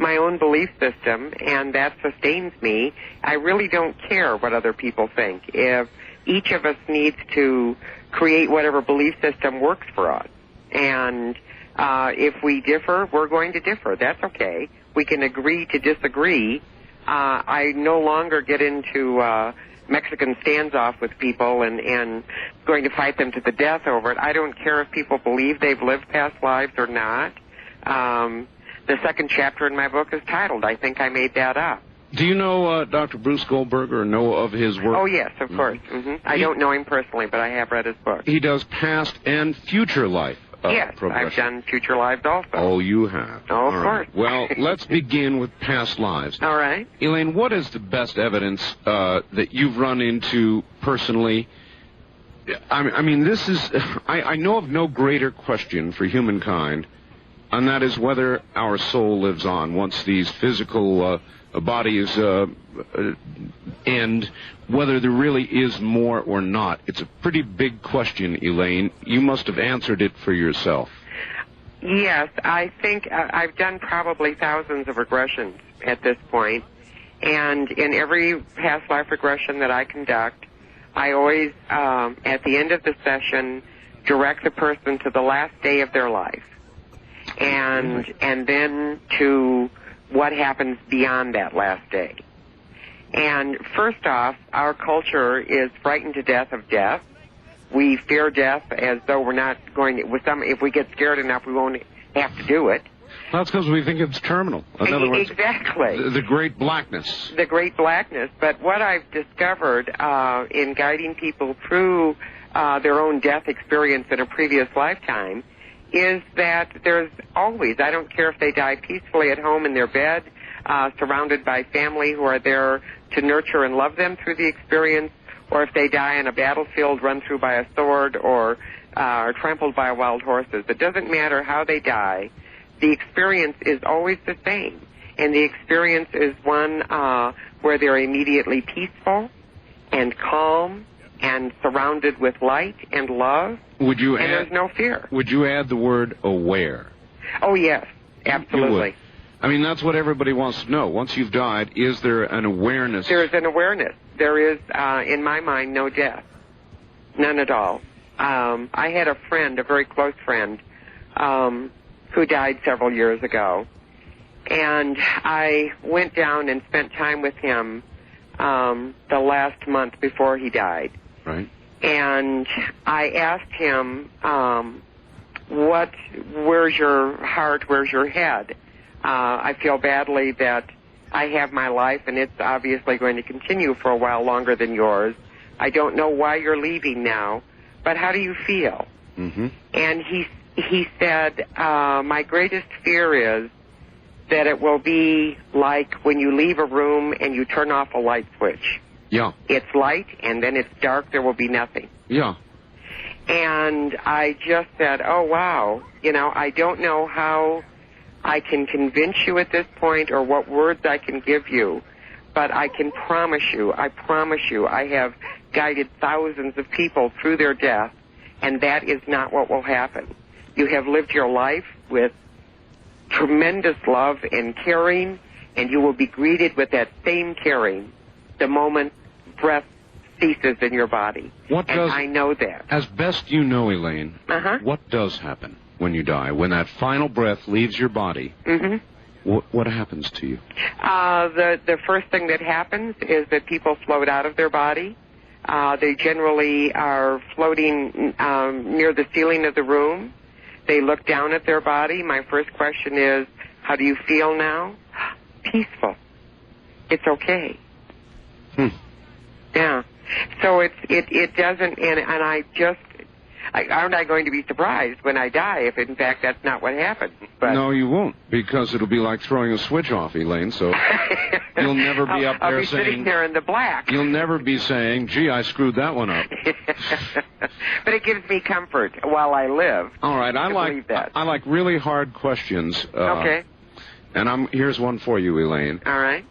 my own belief system, and that sustains me. I really don't care what other people think. If each of us needs to create whatever belief system works for us, and if we differ, we're going to differ. That's okay. We can agree to disagree. I no longer get into Mexican standoff with people and going to fight them to the death over it. I don't care if people believe they've lived past lives or not. The second chapter in my book is titled, I Think I Made That Up. Do you know Dr. Bruce Goldberger or know of his work? Oh, yes, of course. I don't know him personally, but I have read his book. He does past and future life yes, progression. I've done future lives also. Oh, you have? Oh, of course. Well, let's begin with past lives. All right. Elaine, what is the best evidence that you've run into personally? I mean, this is... I know of no greater question for humankind, and that is whether our soul lives on once these physical bodies end, whether there really is more or not. It's a pretty big question, Elaine. You must have answered it for yourself. Yes, I think I've done probably thousands of regressions at this point, and in every past life regression that I conduct, I always, at the end of the session, direct the person to the last day of their life, and then to what happens beyond that last day. And first off, our culture is frightened to death of death. We fear death as though we're not going to, if we get scared enough, we won't have to do it. That's because we think it's terminal. In other words, exactly. The great blackness. The great blackness. But what I've discovered in guiding people through their own death experience in a previous lifetime is that there's always, I don't care if they die peacefully at home in their bed, surrounded by family who are there to nurture and love them through the experience, or if they die on a battlefield run through by a sword or trampled by wild horses. It doesn't matter how they die. The experience is always the same, and the experience is one where they're immediately peaceful and calm and surrounded with light and love, and there's no fear. Would you add the word aware? Oh, yes, absolutely. I mean, that's what everybody wants to know. Once you've died, is there an awareness? There is an awareness. There is, in my mind, no death. None at all. I had a friend, a very close friend, who died several years ago, and I went down and spent time with him the last month before he died. Right. And I asked him, where's your heart, where's your head? I feel badly that I have my life, and it's obviously going to continue for a while longer than yours. I don't know why you're leaving now, but how do you feel? And he said, my greatest fear is that it will be like when you leave a room and you turn off a light switch. Yeah. It's light, and then it's dark, there will be nothing. Yeah. And I just said, oh, wow, I don't know how I can convince you at this point or what words I can give you, but I can promise you, I have guided thousands of people through their death, and that is not what will happen. You have lived your life with tremendous love and caring, and you will be greeted with that same caring the moment breath ceases in your body. I know that. As best you know, Elaine, what does happen when you die? When that final breath leaves your body, what happens to you? The first thing that happens is that people float out of their body. They generally are floating near the ceiling of the room. They look down at their body. My first question is, how do you feel now? Peaceful. It's okay. Yeah. So it doesn't, and I just, aren't I going to be surprised when I die if in fact that's not what happened? But no, you won't, because it'll be like throwing a switch off, Elaine, so you'll never be up there I'll be saying... sitting there in the black. You'll never be saying, gee, I screwed that one up. But it gives me comfort while I live. All right, I like really hard questions. Okay. And here's one for you, Elaine. All right.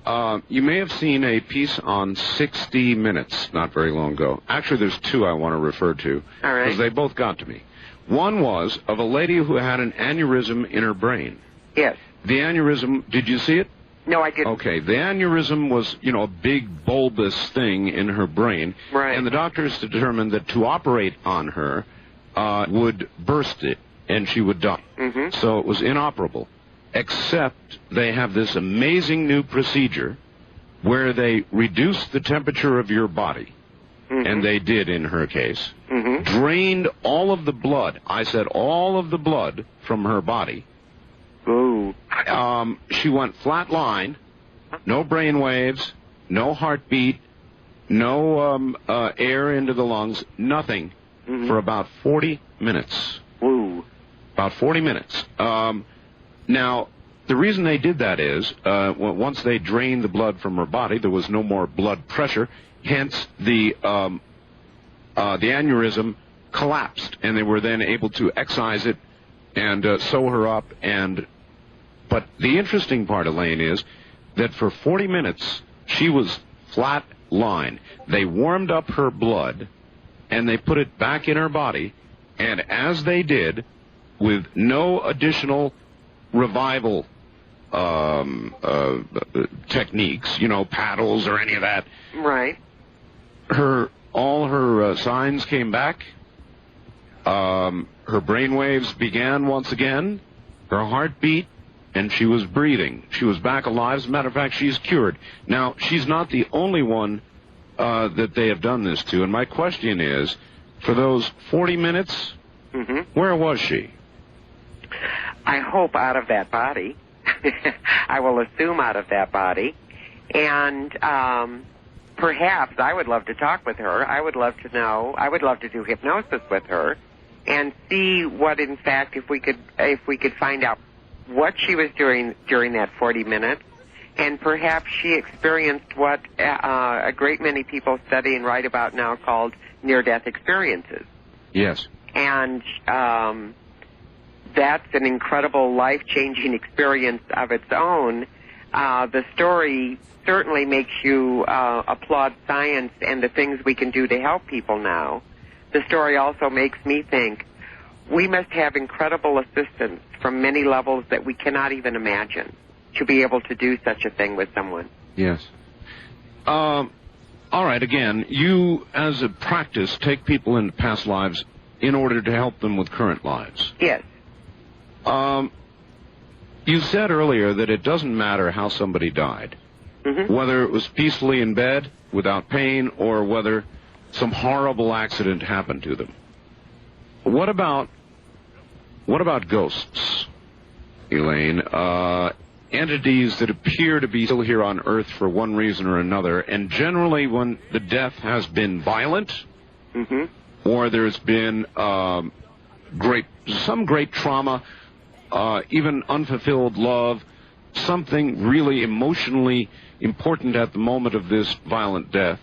You may have seen a piece on 60 Minutes not very long ago. Actually, there's two I want to refer to. All right. Because they both got to me. One was of a lady who had an aneurysm in her brain. Yes. The aneurysm, did you see it? No, I didn't. Okay, the aneurysm was, a big bulbous thing in her brain. Right. And the doctors determined that to operate on her would burst it, and she would die. So it was inoperable. Except they have this amazing new procedure where they reduce the temperature of your body, and they did in her case, drained all of the blood, I said all of the blood from her body. Ooh. She went flat line, no brain waves, no heartbeat, no air into the lungs, nothing, for about 40 minutes. Ooh. About 40 minutes. Now, the reason they did that is, once they drained the blood from her body, there was no more blood pressure. Hence, the aneurysm collapsed, and they were then able to excise it and sew her up. But the interesting part, Elaine, is that for 40 minutes she was flat line. They warmed up her blood, and they put it back in her body, and as they did, with no additional revival techniques, paddles or any of that. Right. All her signs came back. Her brainwaves began once again. Her heart beat, and she was breathing. She was back alive. As a matter of fact, she's cured. Now, she's not the only one that they have done this to. And my question is, for those 40 minutes, where was she? I hope out of that body. I will assume out of that body. And perhaps I would love to talk with her. I would love to know. I would love to do hypnosis with her and see what, in fact, if we could find out what she was doing during that 40 minutes, and perhaps she experienced what a great many people study and write about now called near-death experiences. Yes. And that's an incredible life-changing experience of its own. The story certainly makes you applaud science and the things we can do to help people now. The story also makes me think we must have incredible assistance from many levels that we cannot even imagine to be able to do such a thing with someone. Yes. All right, again, you, as a practice, take people into past lives in order to help them with current lives. Yes. You said earlier that it doesn't matter how somebody died, whether it was peacefully in bed without pain or whether some horrible accident happened to them. What about ghosts, Elaine? Entities that appear to be still here on Earth for one reason or another, and generally when the death has been violent, or there's been some great trauma, even unfulfilled love, something really emotionally important at the moment of this violent death,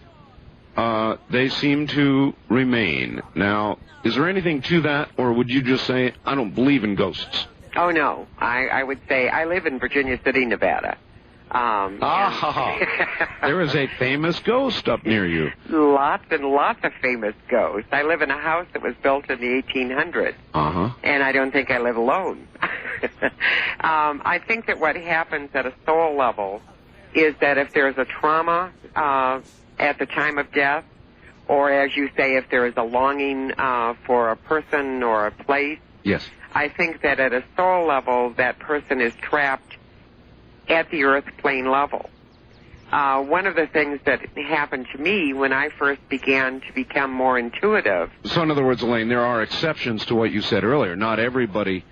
they seem to remain. Now, is there anything to that, or would you just say, I don't believe in ghosts? Oh, no. I would say I live in Virginia City, Nevada. There is a famous ghost up near you. Lots and lots of famous ghosts. I live in a house that was built in the 1800s, and I don't think I live alone. I think that what happens at a soul level is that if there's a trauma at the time of death, or as you say, if there is a longing for a person or a place, yes, I think that at a soul level, that person is trapped at the earth plane level. One of the things that happened to me when I first began to become more intuitive. So in other words, Elaine, there are exceptions to what you said earlier. Not everybody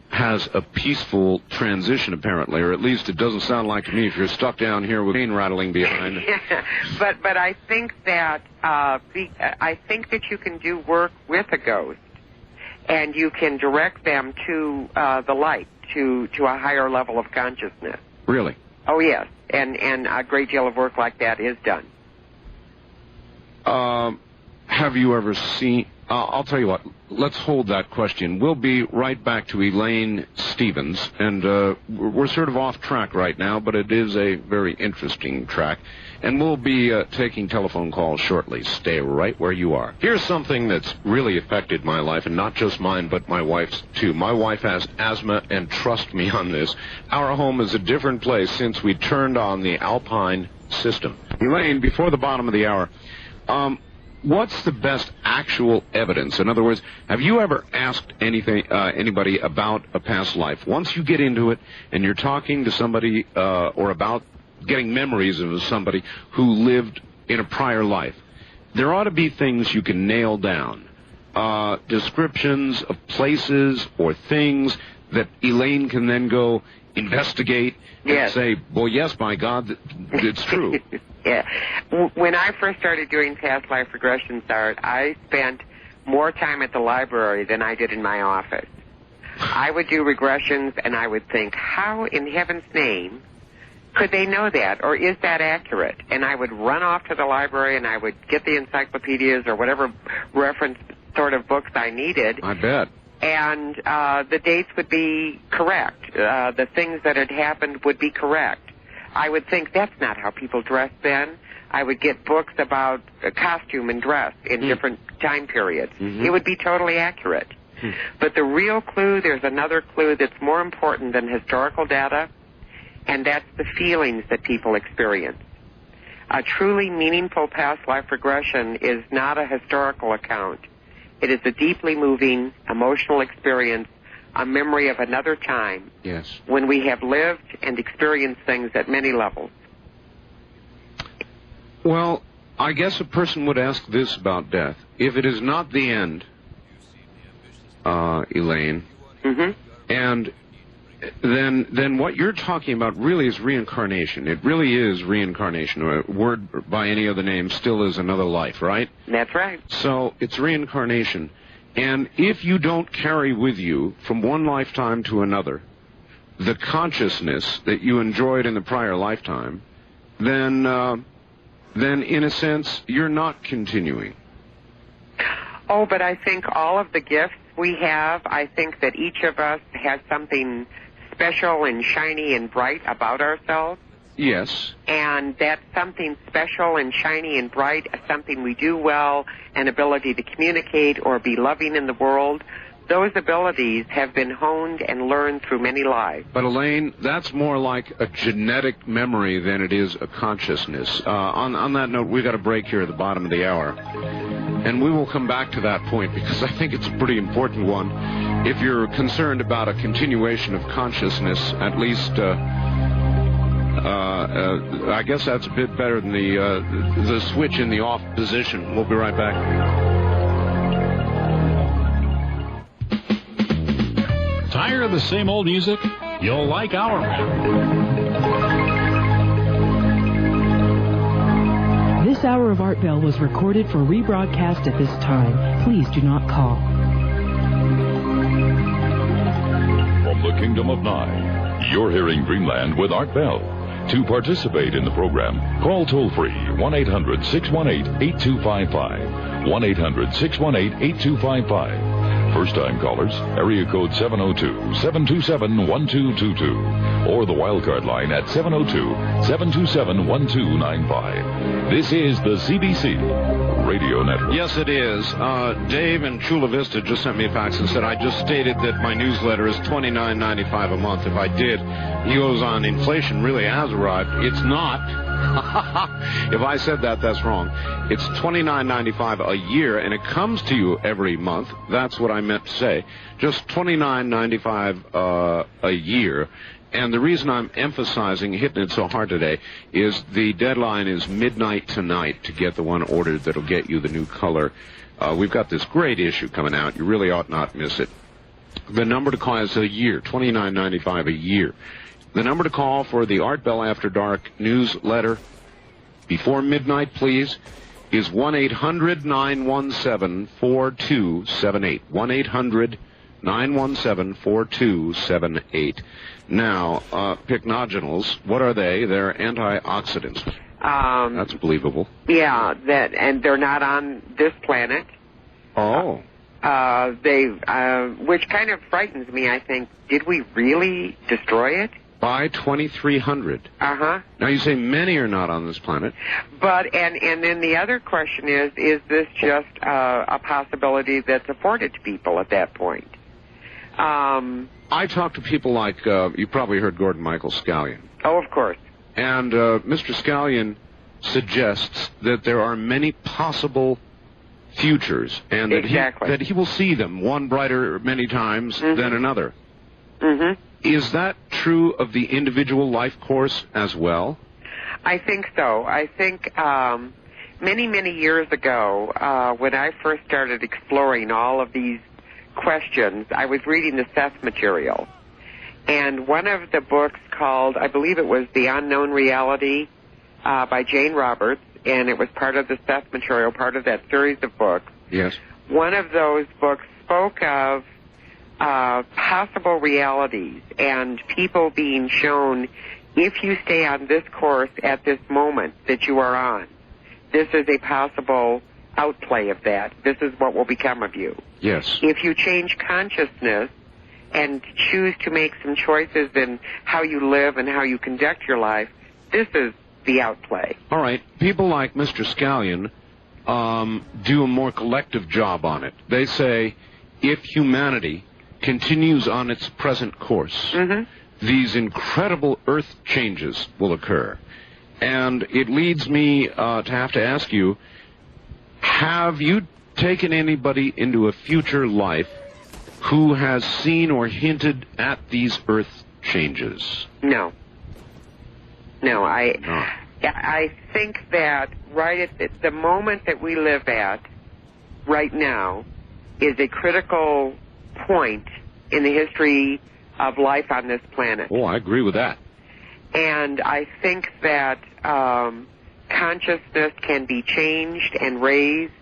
has a peaceful transition, apparently, or at least it doesn't sound like to me if you're stuck down here with pain rattling behind. But I think that I think that you can do work with a ghost, and you can direct them to the light, to a higher level of consciousness. Really? Oh, yes. And a great deal of work like that is done. Have you ever seen... I'll tell you what. Let's hold that question. We'll be right back to Elaine Stevens, and we're sort of off track right now, but it is a very interesting track. And we'll be taking telephone calls shortly. Stay right where you are. Here's something that's really affected my life, and not just mine, but my wife's too. My wife has asthma, and trust me on this, our home is a different place since we turned on the Alpine system. Elaine, before the bottom of the hour, what's the best actual evidence? In other words, have you ever asked anybody about a past life? Once you get into it and you're talking to somebody or about getting memories of somebody who lived in a prior life, there ought to be things you can nail down. Descriptions of places or things that Elaine can then go investigate and say, well, yes, my God, it's true. Yeah. When I first started doing past life regressions, Art, I spent more time at the library than I did in my office. I would do regressions, and I would think, how in heaven's name could they know that, or is that accurate? And I would run off to the library, and I would get the encyclopedias or whatever reference sort of books I needed. I bet. And the dates would be correct. The things that had happened would be correct. I would think that's not how people dressed then. I would get books about costume and dress in different time periods. It would be totally accurate. But the real clue, there's another clue that's more important than historical data, and that's the feelings that people experience. A truly meaningful past life regression is not a historical account. It is a deeply moving, emotional experience, a memory of another time when we have lived and experienced things at many levels. Well, I guess a person would ask this about death. If it is not the end, Elaine, and then what you're talking about really is reincarnation. It really is reincarnation. A word by any other name still is another life, right? That's right. So it's reincarnation. And if you don't carry with you from one lifetime to another the consciousness that you enjoyed in the prior lifetime, then in a sense, you're not continuing. Oh, but I think all of the gifts we have, I think that each of us has something special and shiny and bright about ourselves. Yes. And that something special and shiny and bright is something we do well, an ability to communicate or be loving in the world. Those abilities have been honed and learned through many lives. But, Elaine, that's more like a genetic memory than it is a consciousness. On that note, we've got a break here at the bottom of the hour. And we will come back to that point because I think it's a pretty important one. If you're concerned about a continuation of consciousness, at least... I guess that's a bit better than the switch in the off position. We'll be right back. Tired of the same old music? You'll like our This hour of Art Bell was recorded for rebroadcast at this time. Please do not call. From the Kingdom of Nye, you're hearing Dreamland with Art Bell. To participate in the program, call toll-free 1-800-618-8255. 1-800-618-8255. First-time callers, area code 702-727-1222. Or the wildcard line at 702-727-1295. This is the CBC Radio Network. Yes, it is. Dave in Chula Vista just sent me a fax and said, I just stated that my newsletter is $29.95 a month. If I did, he goes on, inflation really has arrived. It's not. If I said that, that's wrong. It's $29.95 a year, and it comes to you every month. That's what I meant to say. Just $29.95 a year. And the reason I'm emphasizing, hitting it so hard today, is the deadline is midnight tonight to get the one ordered that'll get you the new color. We've got this great issue coming out. You really ought not miss it. The number to call is a year, $29.95 a year. The number to call for the Art Bell After Dark newsletter before midnight, please, is 1-800-917-4278. 1-800-917-4278. Now, pycnogenals, what are they? They're antioxidants. That's believable. Yeah, and they're not on this planet. Oh. Which kind of frightens me, I think. Did we really destroy it? By 2300. Uh-huh. Now, you say many are not on this planet. But, and then the other question is this just a possibility that's afforded to people at that point? I talk to people like, you probably heard Gordon Michael Scallion. Oh, of course. And Mr. Scallion suggests that there are many possible futures, and that he will see them, one brighter many times than another. Mm-hmm. Is that true of the individual life course as well? I think so. I think many, many years ago, when I first started exploring all of these questions, I was reading the Seth material. And one of the books called, I believe it was The Unknown Reality by Jane Roberts, and it was part of the Seth material, part of that series of books. Yes. One of those books spoke of possible realities and people being shown, if you stay on this course at this moment that you are on, this is a possible outplay of that. This is what will become of you. Yes. If you change consciousness and choose to make some choices in how you live and how you conduct your life, this is the outplay. All right. People like Mr. Scallion do a more collective job on it. They say, if humanity continues on its present course, these incredible earth changes will occur. And it leads me to have to ask you, have you taken anybody into a future life who has seen or hinted at these earth changes? No. I think that right at the moment that we live at right now is a critical point in the history of life on this planet. Oh, I agree with that. And I think that consciousness can be changed and raised,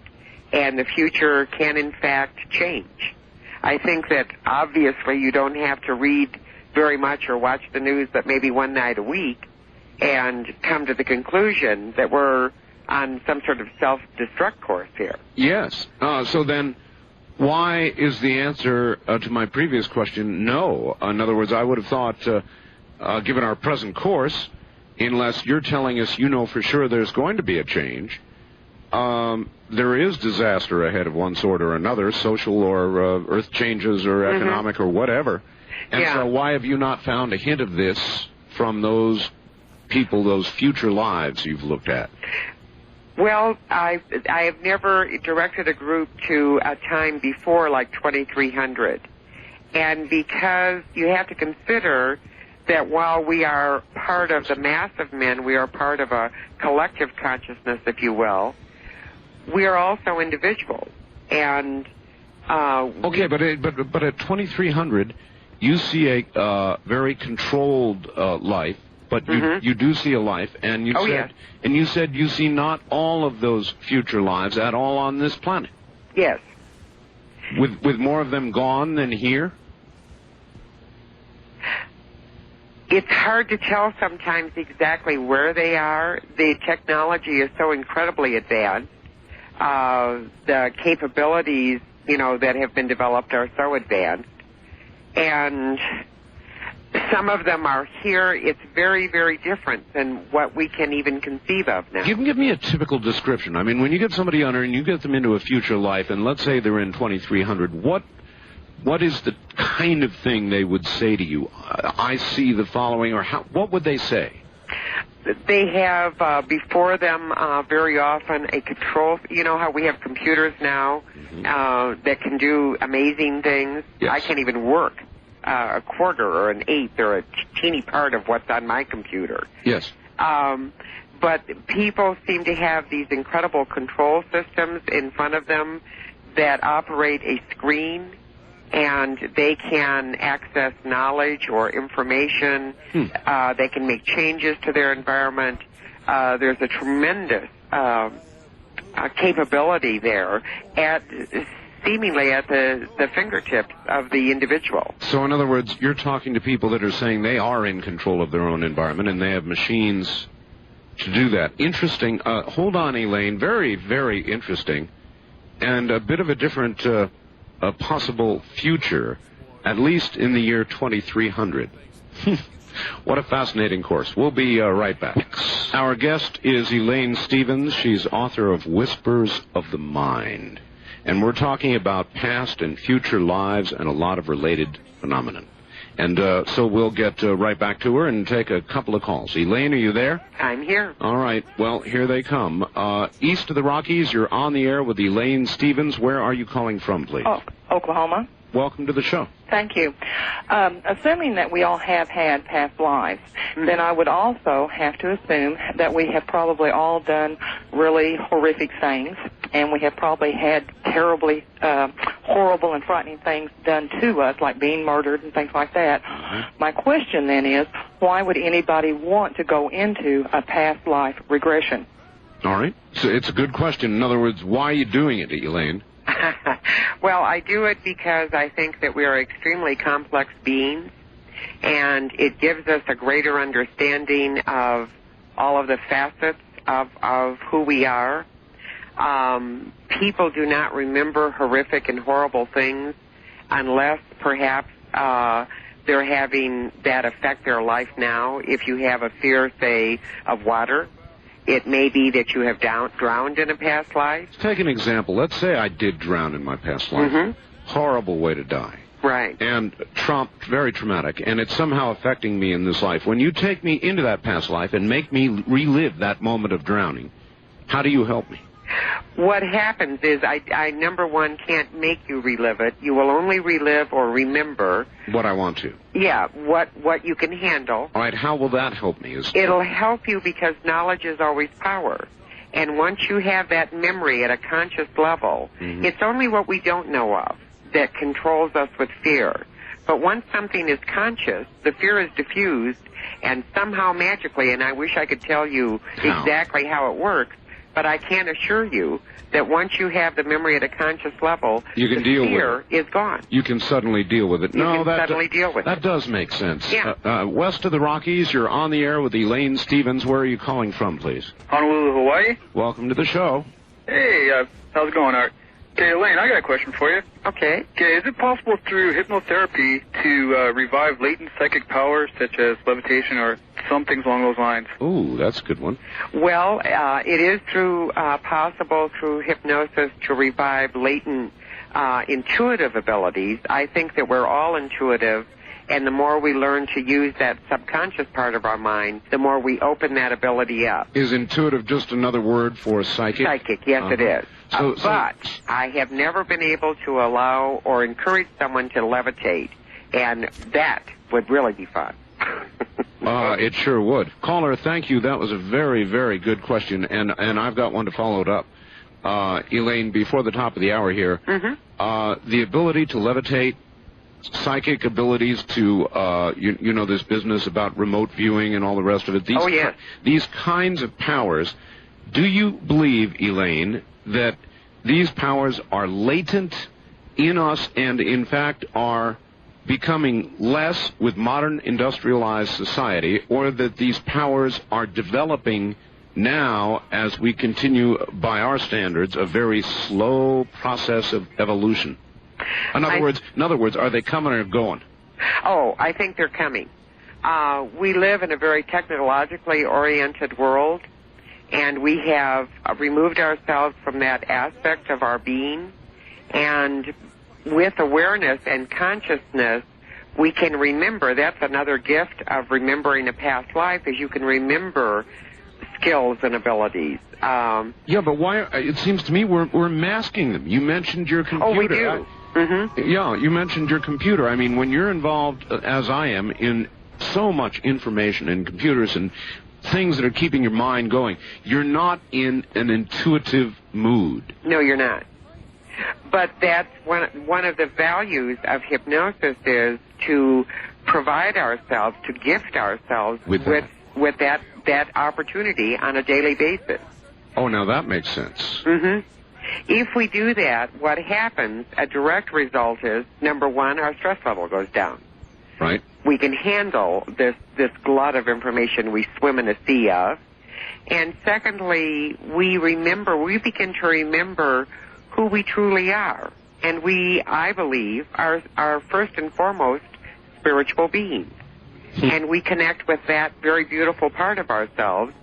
and the future can, in fact, change. I think that, obviously, you don't have to read very much or watch the news but maybe one night a week and come to the conclusion that we're on some sort of self-destruct course here. Yes. So then, why is the answer to my previous question no? In other words, I would have thought, given our present course, unless you're telling us you know for sure there's going to be a change, there is disaster ahead of one sort or another, social or earth changes or economic or whatever. And so why have you not found a hint of this from those people, those future lives you've looked at? Well, I have never directed a group to a time before like 2300. And because you have to consider that while we are part of the mass of men, we are part of a collective consciousness, if you will, we are also individuals. And okay, but at 2300, you see a very controlled life. But you do see a life, and you said you see not all of those future lives at all on this planet. Yes. With more of them gone than here? It's hard to tell sometimes exactly where they are. The technology is so incredibly advanced. The capabilities that have been developed are so advanced. And some of them are here. It's very, very different than what we can even conceive of now. You can give me a typical description. I mean, when you get somebody on and you get them into a future life, and let's say they're in 2300, what is the kind of thing they would say to you? I see the following, or what would they say? They have before them very often a control. You know how we have computers now that can do amazing things? Yes. I can't even work a quarter or an eighth or a teeny part of what's on my computer. Yes. But people seem to have these incredible control systems in front of them that operate a screen, and they can access knowledge or information. They can make changes to their environment. There's a tremendous capability there seemingly at the fingertips of the individual. So in other words, you're talking to people that are saying they are in control of their own environment and they have machines to do that. Interesting. Hold on, Elaine. Very, very interesting. And a bit of a different a possible future, at least in the year 2300. What a fascinating course. We'll be right back. Our guest is Elaine Stevens. She's author of Whispers of the Mind. And we're talking about past and future lives and a lot of related phenomena. And so we'll get right back to her and take a couple of calls. Elaine, are you there? I'm here. All right. Well, here they come. East of the Rockies, you're on the air with Elaine Stevens. Where are you calling from, please? Oh, Oklahoma. Welcome to the show. Thank you. Assuming that we all have had past lives, then I would also have to assume that we have probably all done really horrific things, and we have probably had terribly horrible and frightening things done to us, like being murdered and things like that. My question then is, why would anybody want to go into a past life regression? All right. So it's a good question. In other words, why are you doing it, Elaine? Well, I do it because I think that we are extremely complex beings, and it gives us a greater understanding of all of the facets of who we are. People do not remember horrific and horrible things unless perhaps they're having that affect their life now. If you have a fear, say, of water, it may be that you have drowned in a past life. Let's take an example. Let's say I did drown in my past life. Horrible way to die. Right. And very traumatic, and it's somehow affecting me in this life. When you take me into that past life and make me relive that moment of drowning, how do you help me? What happens is I number one, can't make you relive it. You will only relive or remember what I want to. Yeah, what you can handle. All right, how will that help me? It'll help you because knowledge is always power. And once you have that memory at a conscious level, it's only what we don't know of that controls us with fear. But once something is conscious, the fear is diffused, and somehow magically, and I wish I could tell you exactly how it works, but I can assure you that once you have the memory at a conscious level, you can deal fear with it. Is gone. You can suddenly deal with it. Deal with that does make sense. Yeah. West of the Rockies, you're on the air with Elaine Stevens. Where are you calling from, please? Honolulu, Hawaii. Welcome to the show. Hey, how's it going, Art? Okay, Elaine, I got a question for you. Okay. Okay, is it possible through hypnotherapy to revive latent psychic powers such as levitation or some things along those lines? Ooh, that's a good one. Well, it is possible through hypnosis to revive latent intuitive abilities. I think that we're all intuitive, and the more we learn to use that subconscious part of our mind, the more we open that ability up. Is intuitive just another word for psychic? Psychic, yes, it is. But I have never been able to allow or encourage someone to levitate, and that would really be fun. It sure would. Caller, thank you. That was a very, very good question, and I've got one to follow it up. Elaine, before the top of the hour here, the ability to levitate, psychic abilities to, you know, this business about remote viewing and all the rest of it. These kinds of powers, do you believe, Elaine, that these powers are latent in us and, in fact, are becoming less with modern industrialized society, or that these powers are developing now, as we continue by our standards, a very slow process of evolution? In other words, are they coming or going? Oh, I think they're coming. We live in a very technologically oriented world, and we have removed ourselves from that aspect of our being. And with awareness and consciousness, we can remember. That's another gift of remembering a past life, is you can remember skills and abilities. Yeah, but why? It seems to me we're masking them. You mentioned your computer. Oh, we do. Yeah, you mentioned your computer. I mean, when you're involved, as I am, in so much information and computers and things that are keeping your mind going, you're not in an intuitive mood. No, you're not. But that's one of the values of hypnosis, is to provide ourselves, to gift ourselves with that opportunity on a daily basis. Oh, now that makes sense. If we do that, what happens, a direct result is, number one, our stress level goes down. Right. We can handle this glut of information we swim in a sea of. And secondly, we begin to remember who we truly are. And we, I believe, are first and foremost spiritual beings. And we connect with that very beautiful part of ourselves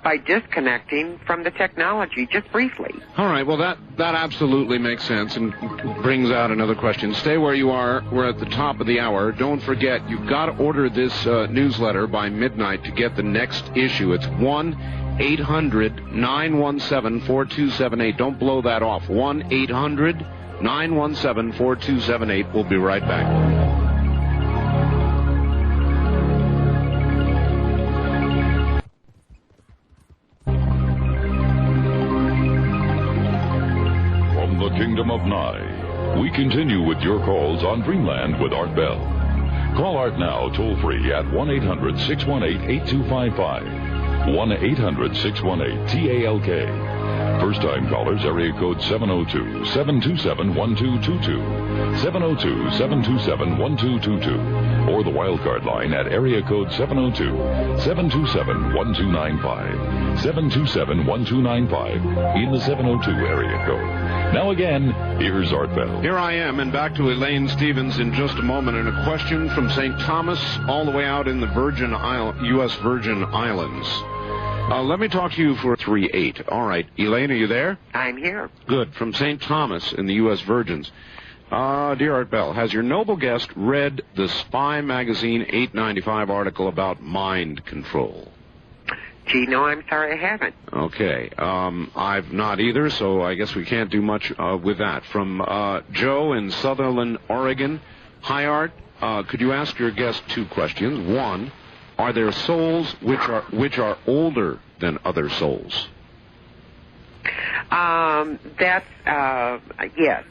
by disconnecting from the technology just briefly. All right, well, that absolutely makes sense and brings out another question. Stay where you are. We're at the top of the hour. Don't forget, you've got to order this newsletter by midnight to get the next issue. It's 1-800-917-4278. Don't blow that off. 1-800-917-4278. We'll be right back. Kingdom of Nye. We continue with your calls on Dreamland with Art Bell. Call Art now toll-free at 1-800-618-8255. 1-800-618-TALK. First-time callers, area code 702-727-1222. 702-727-1222. Or the wildcard line at area code 702-727-1295. 727-1295 in the 702 area code. Now again, here's Art Bell. Here I am, and back to Elaine Stevens in just a moment, and a question from St. Thomas all the way out in the U.S. Virgin Islands. Let me talk to you for 3-8. All right, Elaine, are you there? I'm here. Good. From St. Thomas in the U.S. Virgins. Dear Art Bell, has your noble guest read the Spy Magazine 895 article about mind control? Gee, no, I'm sorry, I haven't. Okay. I've not either, so I guess we can't do much with that. From Joe in Sutherland, Oregon. Hi, Art. Could you ask your guest two questions? One, are there souls which are older than other souls? Yes,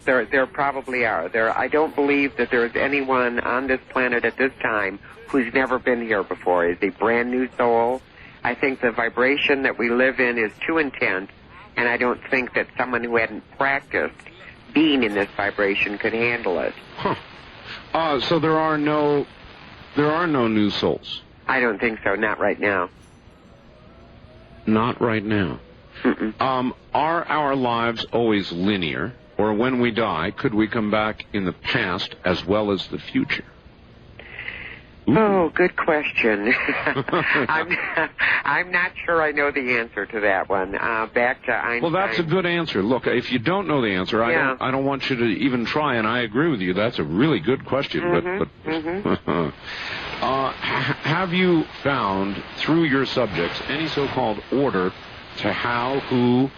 there probably are. I don't believe that there is anyone on this planet at this time who's never been here before. Is a brand new soul. I think the vibration that we live in is too intense, and I don't think that someone who hadn't practiced being in this vibration could handle it. Huh. So there are no new souls? I don't think so. Not right now. Not right now. Are our lives always linear, or when we die, could we come back in the past as well as the future? Ooh. Oh, good question. I'm not sure I know the answer to that one. Back to Einstein. Well, that's a good answer. Look, if you don't know the answer, yeah. I don't want you to even try, and I agree with you. That's a really good question. Have you found, through your subjects, any so-called order to how, who,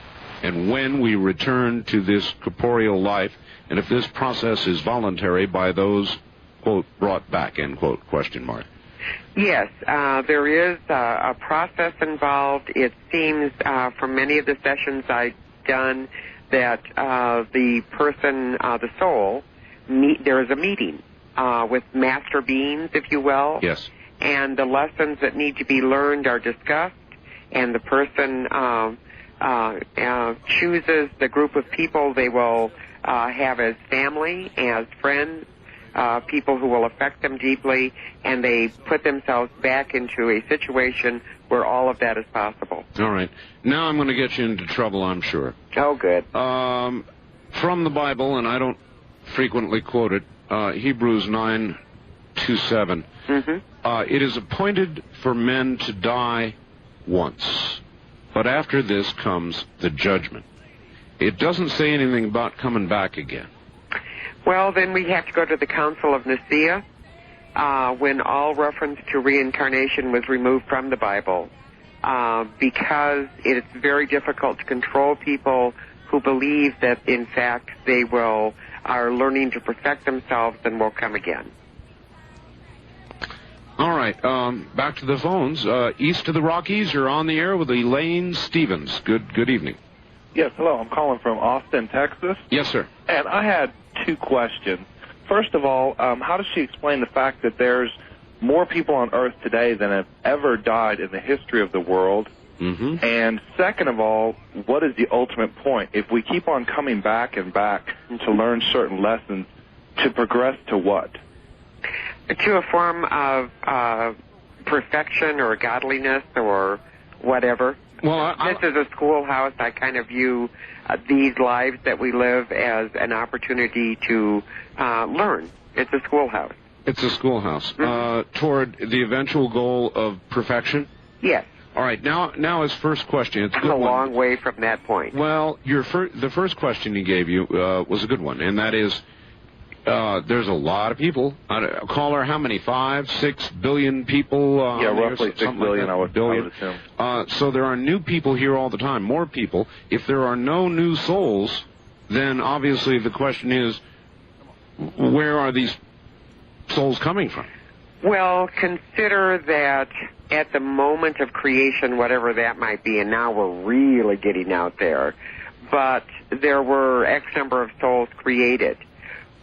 and when we return to this corporeal life, and if this process is voluntary by those, quote, brought back, end quote, question mark? Yes, there is a process involved. It seems from many of the sessions I've done that the person, the soul, there is a meeting with master beings, if you will. Yes. And the lessons that need to be learned are discussed, and the person chooses the group of people they will have as family, as friends, people who will affect them deeply, and they put themselves back into a situation where all of that is possible. All right. Now I'm going to get you into trouble, I'm sure. Oh, good. From the Bible, and I don't frequently quote it, Hebrews 9:27. It is appointed for men to die once, but after this comes the judgment. It doesn't say anything about coming back again. Well, then we have to go to the Council of Nicaea, when all reference to reincarnation was removed from the Bible, because it's very difficult to control people who believe that, in fact, they are learning to perfect themselves and will come again. All right, back to the phones. East of the Rockies, you're on the air with Elaine Stevens. Good evening. Yes, hello. I'm calling from Austin, Texas. Yes, sir. And I had two questions. First of all, how does she explain the fact that there's more people on Earth today than have ever died in the history of the world? And second of all, what is the ultimate point? If we keep on coming back and back to learn certain lessons, to progress to what? To a form of perfection or godliness or whatever. Well, this is a schoolhouse. I kind of view these lives that we live as an opportunity to learn. It's a schoolhouse. It's a schoolhouse. Toward the eventual goal of perfection? Yes. All right, now his first question. It's I'm a long way from that point. Well, the first question he gave you was a good one, and that is, there's a lot of people. Caller, how many? 5, 6 billion people? Yeah, roughly 6 billion, I would assume. So there are new people here all the time, more people. If there are no new souls, then obviously the question is, where are these souls coming from? Well, consider that at the moment of creation, whatever that might be, and now we're really getting out there, but there were X number of souls created.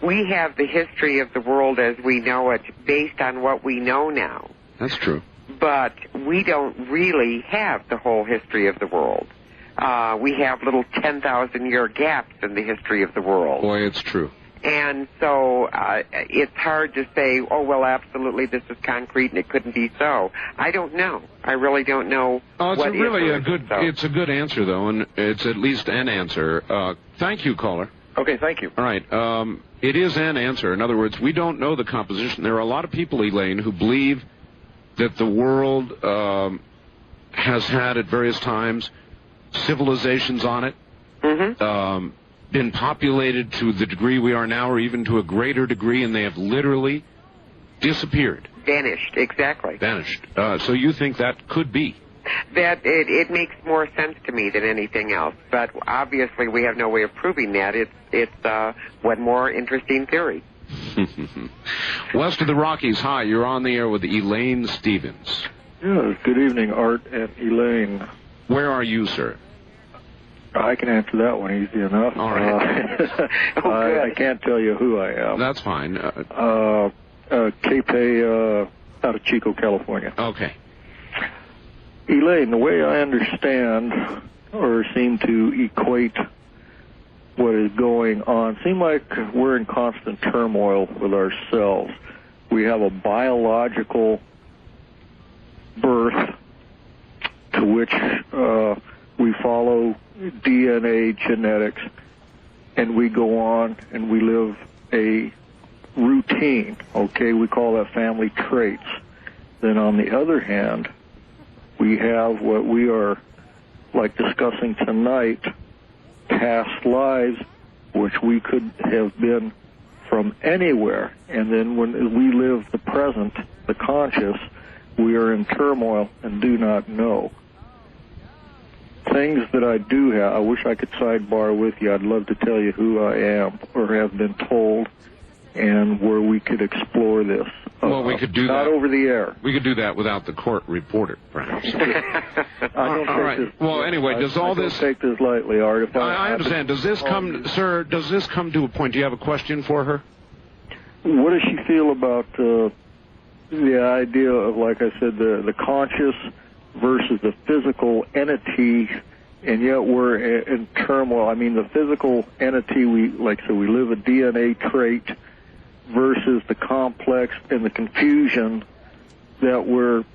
We have the history of the world as we know it based on what we know now. That's true. But we don't really have the whole history of the world. We have little 10,000-year gaps in the history of the world. Boy, it's true. And so it's hard to say, oh, well, absolutely, this is concrete and it couldn't be so. I don't know. I really don't know It's a good answer, though, and it's at least an answer. Thank you, caller. Okay, thank you. All right. It is an answer. In other words, we don't know the composition. There are a lot of people, Elaine, who believe that the world has had at various times civilizations on it, been populated to the degree we are now, or even to a greater degree, and they have literally disappeared. Vanished, exactly. Vanished. So you think that could be? That it makes more sense to me than anything else, but obviously we have no way of proving that. It's one more interesting theory. West of the Rockies, hi, you're on the air with Elaine Stevens. Yes, good evening, Art and Elaine. Where are you, sir? I can answer that one easy enough. All right. I can't tell you who I am. That's fine. Cape out of Chico, California. Okay. Elaine, the way I understand or seem to equate what is going on, seem like we're in constant turmoil with ourselves. We have a biological birth to which we follow DNA genetics, and we go on and we live a routine, okay? We call that family traits. Then on the other hand, we have what we are like discussing tonight, past lives, which we could have been from anywhere. And then when we live the present, the conscious, we are in turmoil and do not know. Things that I do have, I wish I could sidebar with you. I'd love to tell you who I am or have been told, and where we could explore this. Well, we could do not that. Not over the air. We could do that without the court reporter, perhaps. All right. Well, anyway, does all this... I don't take this lightly, Art. I understand. Does this come, sir, does this come to a point? Do you have a question for her? What does she feel about the idea of, like I said, the conscious versus the physical entity, and yet we're in turmoil? I mean, the physical entity, we live a DNA trait, versus the complex and the confusion that we're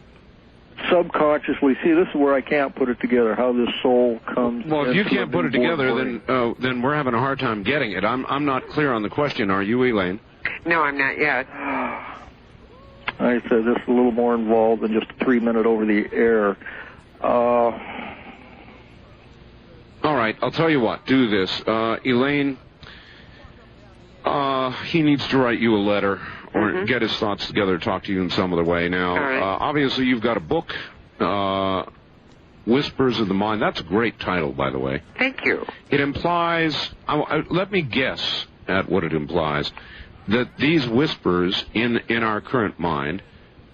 subconsciously, see, this is where I can't put it together, how this soul comes. Well, if you can't put it together, then we're having a hard time getting it. I'm not clear on the question. Are you, Elaine? No, I'm not yet. I said this is a little more involved than just a 3-minute over the air. All right, I'll tell you what. Do this. Elaine, he needs to write you a letter or get his thoughts together, talk to you in some other way. Now, obviously, you've got a book, Whispers of the Mind. That's a great title, by the way. Thank you. It implies, let me guess at what it implies, that these whispers in our current mind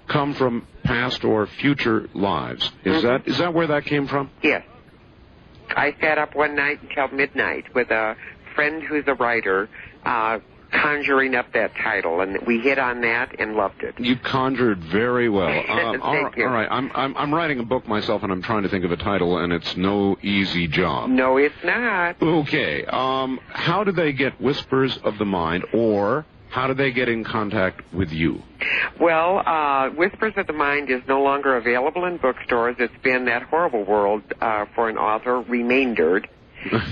come from past or future lives. Is that where that came from? Yes. I sat up one night until midnight with a friend who's a writer, conjuring up that title, and we hit on that and loved it. You conjured very well. Thank you. All right, I'm writing a book myself, and I'm trying to think of a title, and it's no easy job. No, it's not. Okay. How do they get Whispers of the Mind, or how do they get in contact with you? Well, Whispers of the Mind is no longer available in bookstores. It's been that horrible world for an author remaindered.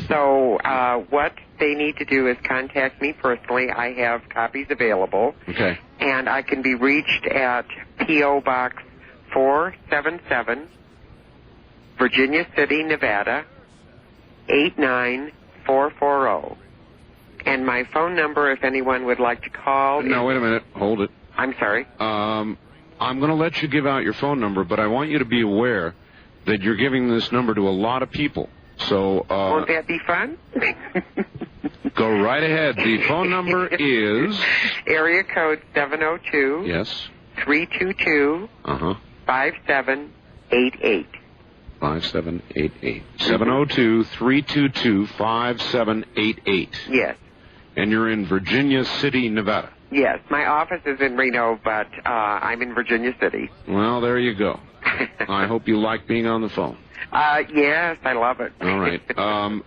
So what they need to do is contact me personally. I have copies available. Okay. And I can be reached at P.O. Box 477, Virginia City, Nevada, 89440. And my phone number, if anyone would like to call... No, wait a minute. Hold it. I'm sorry. I'm going to let you give out your phone number, but I want you to be aware that you're giving this number to a lot of people. So, won't that be fun? Go right ahead. The phone number is... Area code 702... Yes. 322... 5788. 5788. 702-322-5788. Yes. And you're in Virginia City, Nevada. Yes. My office is in Reno, but I'm in Virginia City. Well, there you go. I hope you like being on the phone. Yes, I love it. All right.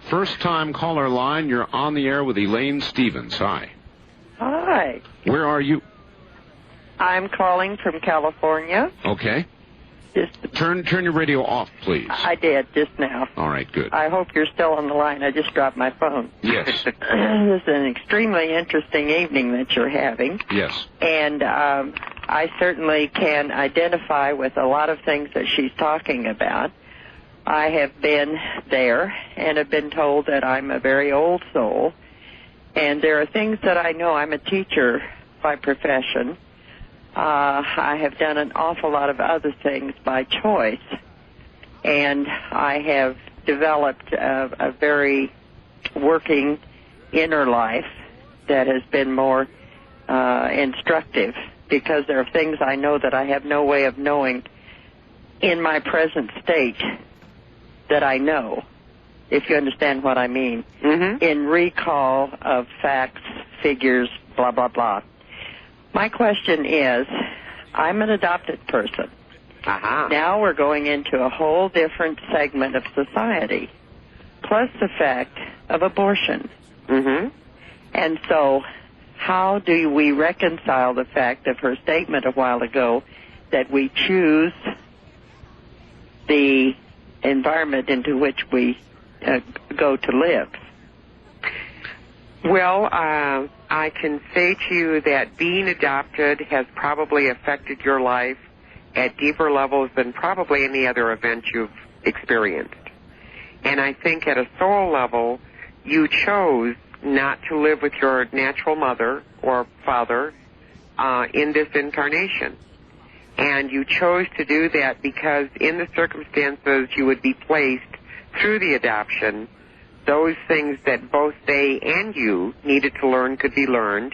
First-time caller line, you're on the air with Elaine Stevens. Hi. Hi. Where are you? I'm calling from California. Okay. Turn your radio off, please. I did just now. All right, good. I hope you're still on the line. I just dropped my phone. Yes. This is an extremely interesting evening that you're having. Yes. And I certainly can identify with a lot of things that she's talking about. I have been there and have been told that I'm a very old soul. And there are things that I know. I'm a teacher by profession. I have done an awful lot of other things by choice, and I have developed a very working inner life that has been more instructive, because there are things I know that I have no way of knowing in my present state that I know, if you understand what I mean, in recall of facts, figures, blah, blah, blah. My question is, I'm an adopted person. Now we're going into a whole different segment of society, plus the fact of abortion. And so how do we reconcile the fact of her statement a while ago that we choose the environment into which we go to live? Well, I can say to you that being adopted has probably affected your life at deeper levels than probably any other event you've experienced. And I think at a soul level, you chose not to live with your natural mother or father in this incarnation. And you chose to do that because in the circumstances you would be placed through the adoption, those things that both they and you needed to learn could be learned.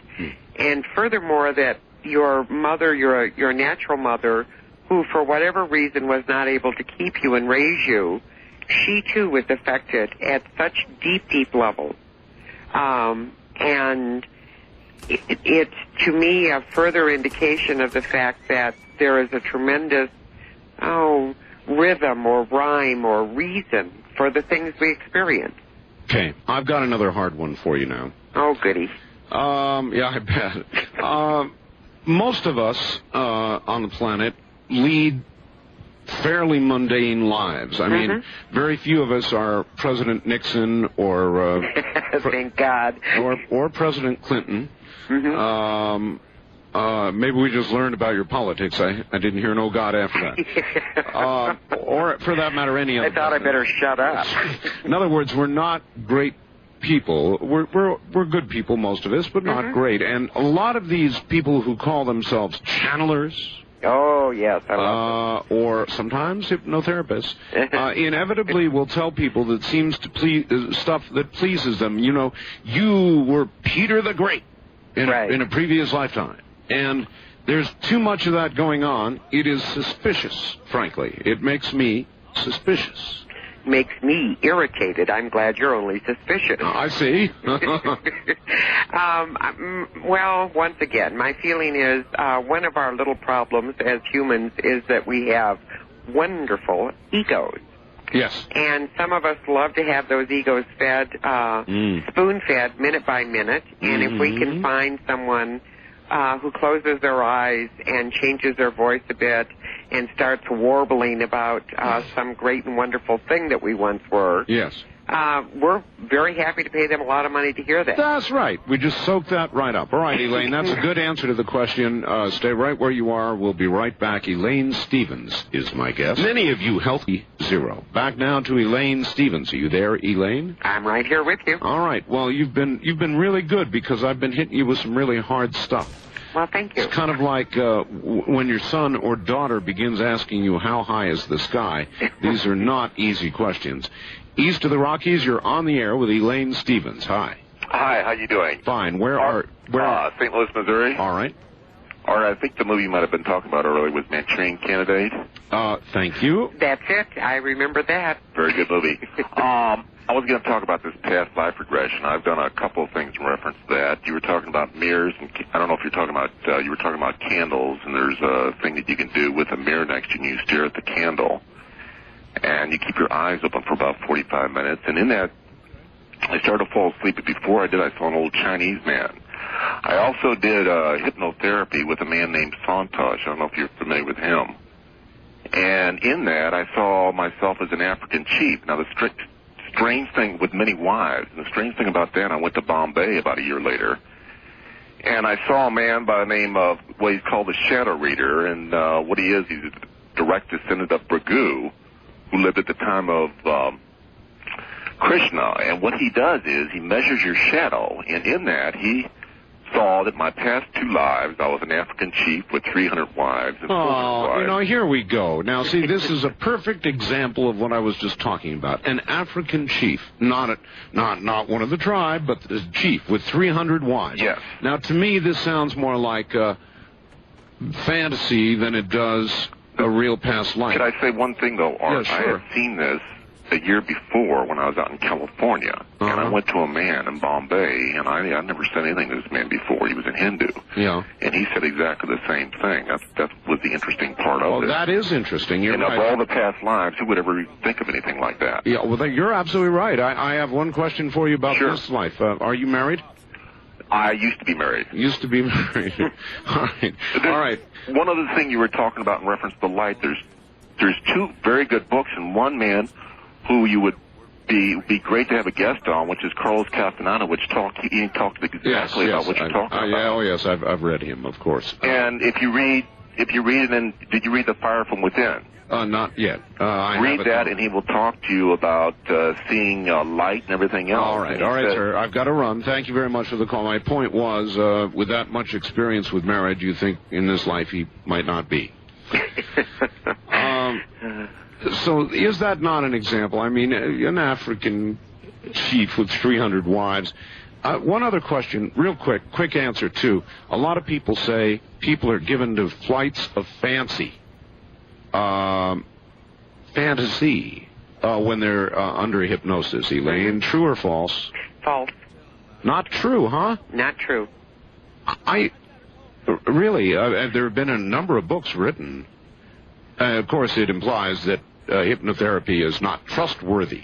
And furthermore, that your mother, your natural mother, who for whatever reason was not able to keep you and raise you, she too was affected at such deep, deep levels. And it's, to me, a further indication of the fact that there is a tremendous, rhythm or rhyme or reason for the things we experience. Okay, I've got another hard one for you now. Oh, goody. Yeah, I bet. Most of us on the planet lead fairly mundane lives. I mean, very few of us are President Nixon or thank God, or President Clinton. Maybe we just learned about your politics. I didn't hear no God after that. Or, for that matter, any other. I thought I better shut up. In other words, we're not great people. We're good people, most of us, but not great. And a lot of these people who call themselves channelers. Oh, yes, I love them. Or sometimes hypnotherapists, inevitably will tell people that seems to please stuff that pleases them. You know, you were Peter the Great in a previous lifetime. And there's too much of that going on. It is suspicious, frankly. It makes me suspicious. Makes me irritated. I'm glad you're only suspicious. I see. Well, once again, my feeling is one of our little problems as humans is that we have wonderful egos. Yes. And some of us love to have those egos fed, spoon-fed, minute by minute. And if we can find someone who closes their eyes and changes their voice a bit and starts warbling about some great and wonderful thing that we once were. Yes. We're very happy to pay them a lot of money to hear that. That's right. We just soaked that right up. All right, Elaine, that's a good answer to the question. Stay right where you are. We'll be right back. Elaine Stevens is my guest. Many of you healthy zero. Back now to Elaine Stevens. Are you there, Elaine? I'm right here with you. All right. Well, you've been really good because I've been hitting you with some really hard stuff. Well, thank you. It's kind of like when your son or daughter begins asking you, how high is the sky? These are not easy questions. East of the Rockies, you're on the air with Elaine Stevens. Hi. Hi, how you doing? Fine. Where? St. Louis, Missouri. All right. Or I think the movie you might have been talking about earlier was Manchurian Candidate. Thank you. That's it. I remember that. Very good movie. I was going to talk about this past life regression. I've done a couple of things in reference to that. You were talking about mirrors, and I don't know if you're talking about, you were talking about candles, and there's a thing that you can do with a mirror next to you, and you stare at the candle, and you keep your eyes open for about 45 minutes, and in that, I started to fall asleep, but before I did, I saw an old Chinese man. I also did hypnotherapy with a man named Santosh. I don't know if you're familiar with him. And in that, I saw myself as an African chief. Now, the strange thing with many wives, and the strange thing about that, I went to Bombay about a year later, and I saw a man by the name of what he's called a shadow reader, and what he is, he's a direct descendant of Bhrigu, who lived at the time of Krishna, and what he does is he measures your shadow, and in that he saw that my past 2 lives, I was an African chief with 300 wives and 400 wives. You know, here we go. Now, see, this is a perfect example of what I was just talking about. An African chief, not one of the tribe, but the chief with 300 wives. Yes. Now, to me, this sounds more like fantasy than it does a real past life. Could I say one thing, though, Art? Yeah, sure. I had seen this a year before when I was out in California, and I went to a man in Bombay, and I'd never said anything to this man before. He was a Hindu. Yeah. And he said exactly the same thing. That was the interesting part of it. Oh, that is interesting. You're and right. of all the past lives, who would ever think of anything like that? Yeah, well, you're absolutely right. I have one question for you about this life. Are you married? I used to be married. Used to be married. All right. All right. One other thing you were talking about in reference to light, there's 2 very good books, and one man who you would be great to have a guest on, which is Carlos Castaneda, which talked exactly about what you're talking about. Yeah, oh yes, I've read him, of course. And if you read it, and did you read The Fire from Within? Not yet. Read that, and he will talk to you about seeing light and everything else. All right, sir. I've got to run. Thank you very much for the call. My point was, with that much experience with marriage, you think in this life he might not be. So is that not an example? I mean, an African chief with 300 wives. One other question, real quick answer, too. A lot of people say people are given to flights of fantasy when they're under hypnosis. Elaine, true or false? False. Not true, huh? Not true. Really, there have been a number of books written. Of course, it implies that hypnotherapy is not trustworthy.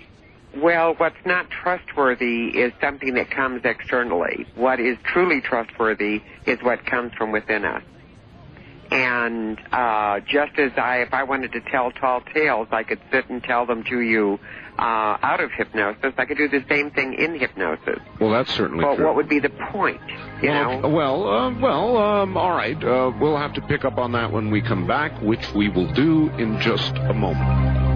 Well, what's not trustworthy is something that comes externally. What is truly trustworthy is what comes from within us. And just as if I wanted to tell tall tales, I could sit and tell them to you out of hypnosis. I could do the same thing in hypnosis. Well, that's certainly true. But what would be the point? You know? All right. We'll have to pick up on that when we come back, which we will do in just a moment.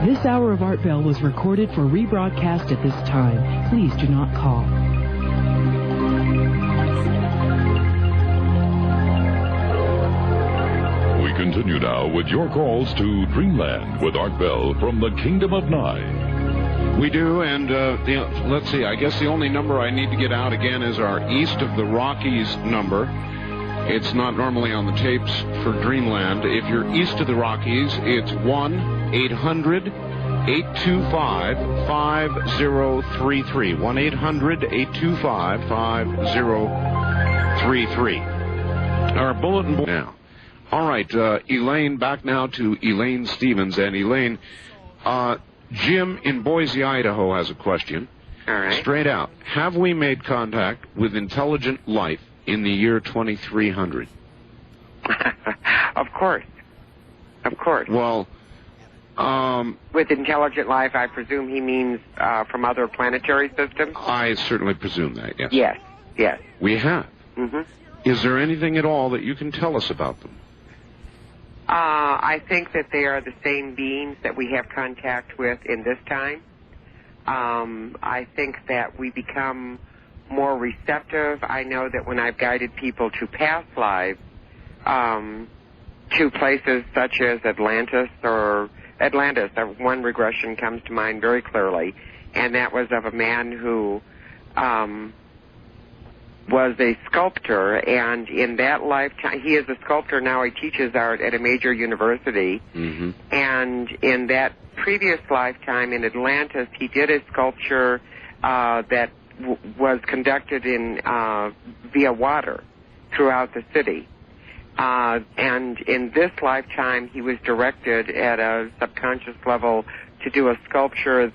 This hour of Art Bell was recorded for rebroadcast at this time. Please do not call. We continue now with your calls to Dreamland with Art Bell from the Kingdom of Nye. We do, and let's see, I guess the only number I need to get out again is our East of the Rockies number. It's not normally on the tapes for Dreamland. If you're east of the Rockies, it's 1-800-825-5033. 1-800-825-5033. Our bulletin board now. All right, Elaine, back now to Elaine Stevens. And Elaine, Jim in Boise, Idaho has a question. All right. Straight out. Have we made contact with intelligent life in the year 2300? Of course. Of course. Well, with intelligent life, I presume he means from other planetary systems? I certainly presume that, yes. Yes, yes. We have. Mm-hmm. Is there anything at all that you can tell us about them? I think that they are the same beings that we have contact with in this time. I think that we become more receptive. I know that when I've guided people to past lives, to places such as Atlantis, one regression comes to mind very clearly, and that was of a man who was a sculptor, and in that lifetime, he is a sculptor now. He teaches art at a major university, and in that previous lifetime in Atlantis, he did a sculpture that was conducted in via water throughout the city. And in this lifetime, he was directed at a subconscious level to do a sculpture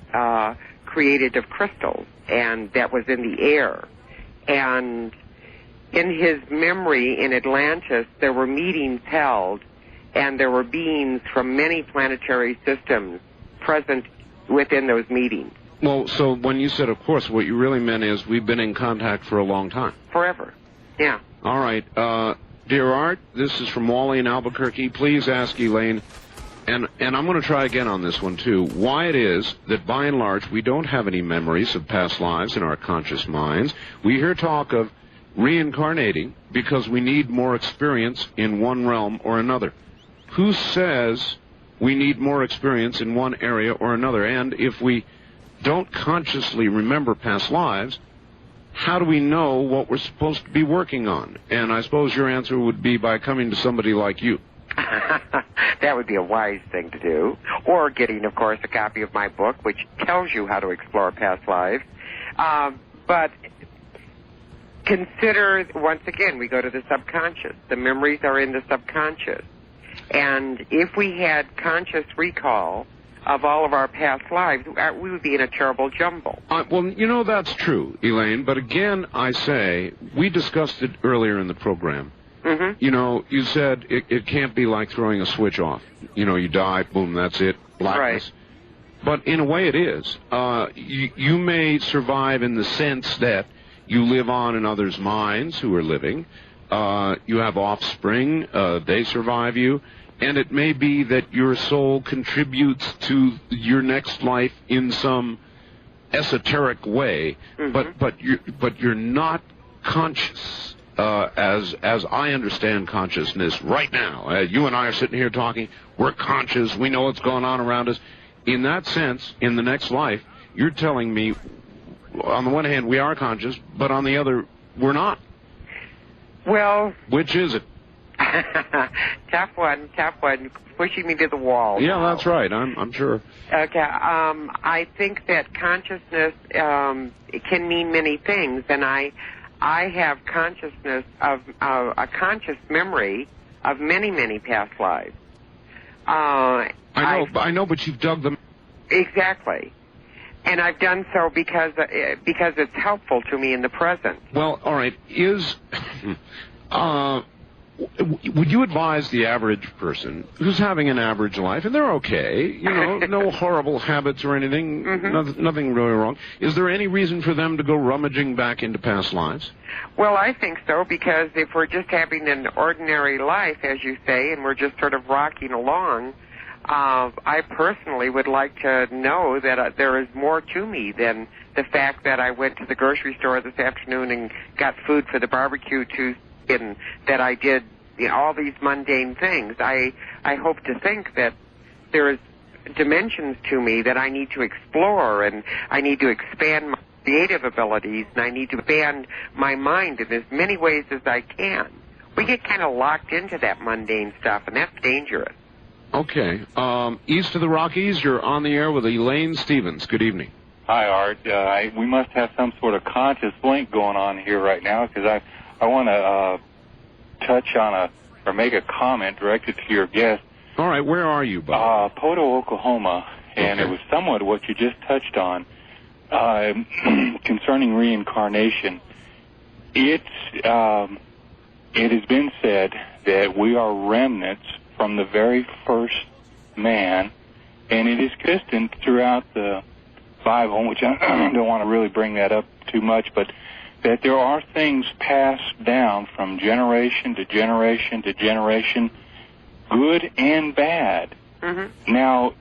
created of crystals, and that was in the air. And in his memory in Atlantis, there were meetings held, and there were beings from many planetary systems present within those meetings. Well, so when you said, of course, what you really meant is we've been in contact for a long time. Forever. Yeah. All right. Dear Art, this is from Wally in Albuquerque. Please ask Elaine, and I'm going to try again on this one, too, why it is that, by and large, we don't have any memories of past lives in our conscious minds. We hear talk of reincarnating because we need more experience in one realm or another. Who says we need more experience in one area or another? And if we don't consciously remember past lives, how do we know what we're supposed to be working on? And I suppose your answer would be by coming to somebody like you. That would be a wise thing to do. Or getting, of course, a copy of my book, which tells you how to explore past lives. But consider, once again, we go to the subconscious. The memories are in the subconscious. And if we had conscious recall of all of our past lives, we would be in a terrible jumble. Well, you know, that's true, Elaine, but again, I say, we discussed it earlier in the program. Mm-hmm. You know, you said it can't be like throwing a switch off. You know, you die, boom, that's it, blackness. Right. But in a way it is. You may survive in the sense that you live on in others' minds who are living. You have offspring, they survive you. And it may be that your soul contributes to your next life in some esoteric way, but you're not conscious as I understand consciousness right now. You and I are sitting here talking. We're conscious. We know what's going on around us. In that sense, in the next life, you're telling me, on the one hand, we are conscious, but on the other, we're not. Well, which is it? Tough one, pushing me to the wall. Yeah, that's right. I'm sure. Okay, I think that consciousness can mean many things, and I I have consciousness of a conscious memory of many, many past lives. I know, but you've dug them. Exactly. And I've done so because it's helpful to me in the present. Well, all right. Would you advise the average person who's having an average life, and they're okay, no horrible habits or anything, nothing really wrong, is there any reason for them to go rummaging back into past lives? Well, I think so, because if we're just having an ordinary life, as you say, and we're just sort of rocking along, I personally would like to know that there is more to me than the fact that I went to the grocery store this afternoon and got food for the barbecue and that I did all these mundane things. I hope to think that there's dimensions to me that I need to explore, and I need to expand my creative abilities, and I need to expand my mind in as many ways as I can. We get kind of locked into that mundane stuff, and that's dangerous. Okay. East of the Rockies, you're on the air with Elaine Stevens. Good evening. Hi, Art. We must have some sort of conscious link going on here right now, because I want to touch on or make a comment directed to your guest. All right, where are you, Bob? Poto, Oklahoma, and it was somewhat what you just touched on concerning reincarnation. It has been said that we are remnants from the very first man, and it is consistent throughout the Bible, which I don't want to really bring that up too much, but that there are things passed down from generation to generation to generation, good and bad. Mm-hmm. Now,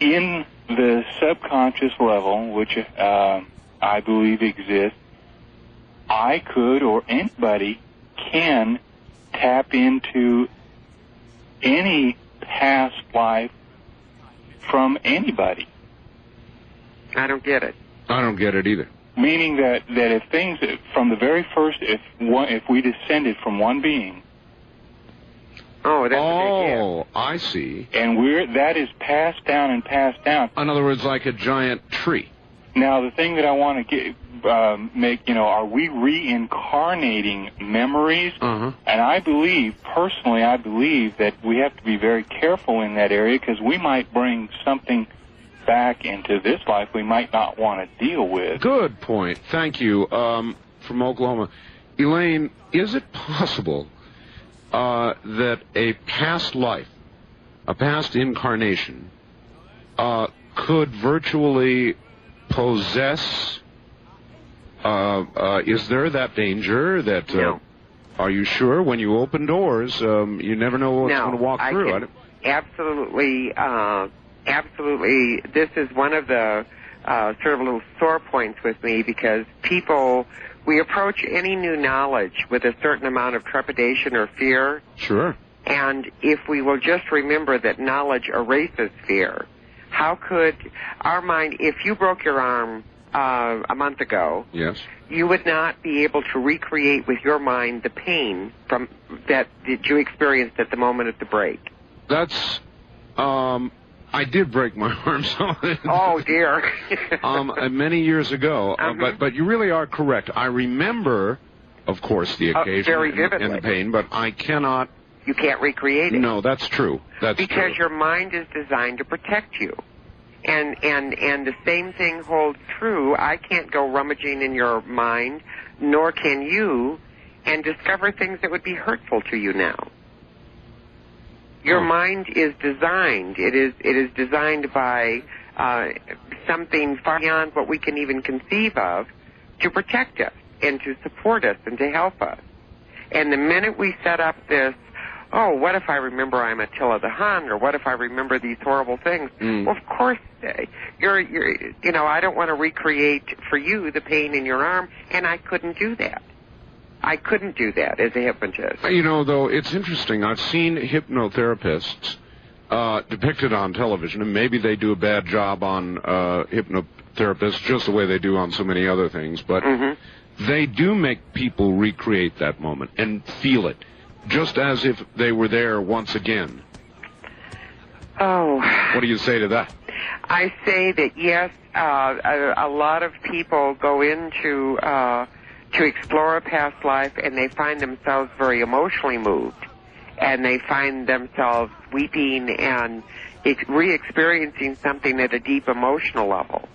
in the subconscious level, which I believe exists, I could, or anybody can, tap into any past life from anybody. I don't get it. I don't get it either. Meaning that if things from the very first, if we descended from one being. Oh, that's a big deal. I see. And that is passed down and passed down. In other words, like a giant tree. Now, the thing that I want to make, are we reincarnating memories? Uh-huh. And I believe that we have to be very careful in that area, because we might bring something back into this life we might not want to deal with. Good point. Thank you. From Oklahoma. Elaine, is it possible that a past life, a past incarnation, could virtually possess? Is there that danger that? No. Are you sure? When you open doors, you never know what's going to walk through. Absolutely. Absolutely. This is one of the sort of little sore points with me, because we approach any new knowledge with a certain amount of trepidation or fear. Sure. And if we will just remember that knowledge erases fear, how could our mind, if you broke your arm a month ago, yes, you would not be able to recreate with your mind the pain that you experienced at the moment of the break. That's, I did break my arm, so... Oh, dear. Many years ago, but you really are correct. I remember, of course, the occasion very vividly. And the pain, but I cannot... You can't recreate it. No, that's true. Because your mind is designed to protect you. And the same thing holds true. I can't go rummaging in your mind, nor can you, and discover things that would be hurtful to you now. Your mind is designed. It is designed by something far beyond what we can even conceive of to protect us and to support us and to help us. And the minute we set up this, oh, what if I remember I'm Attila the Hun, or what if I remember these horrible things? Well, of course, I don't want to recreate for you the pain in your arm, and I couldn't do that. I couldn't do that as a hypnotist. Though, it's interesting. I've seen hypnotherapists depicted on television, and maybe they do a bad job on hypnotherapists just the way they do on so many other things, but they do make people recreate that moment and feel it, just as if they were there once again. Oh. What do you say to that? I say that, yes, a lot of people go into to explore a past life, and they find themselves very emotionally moved, and they find themselves weeping and re-experiencing something at a deep emotional level.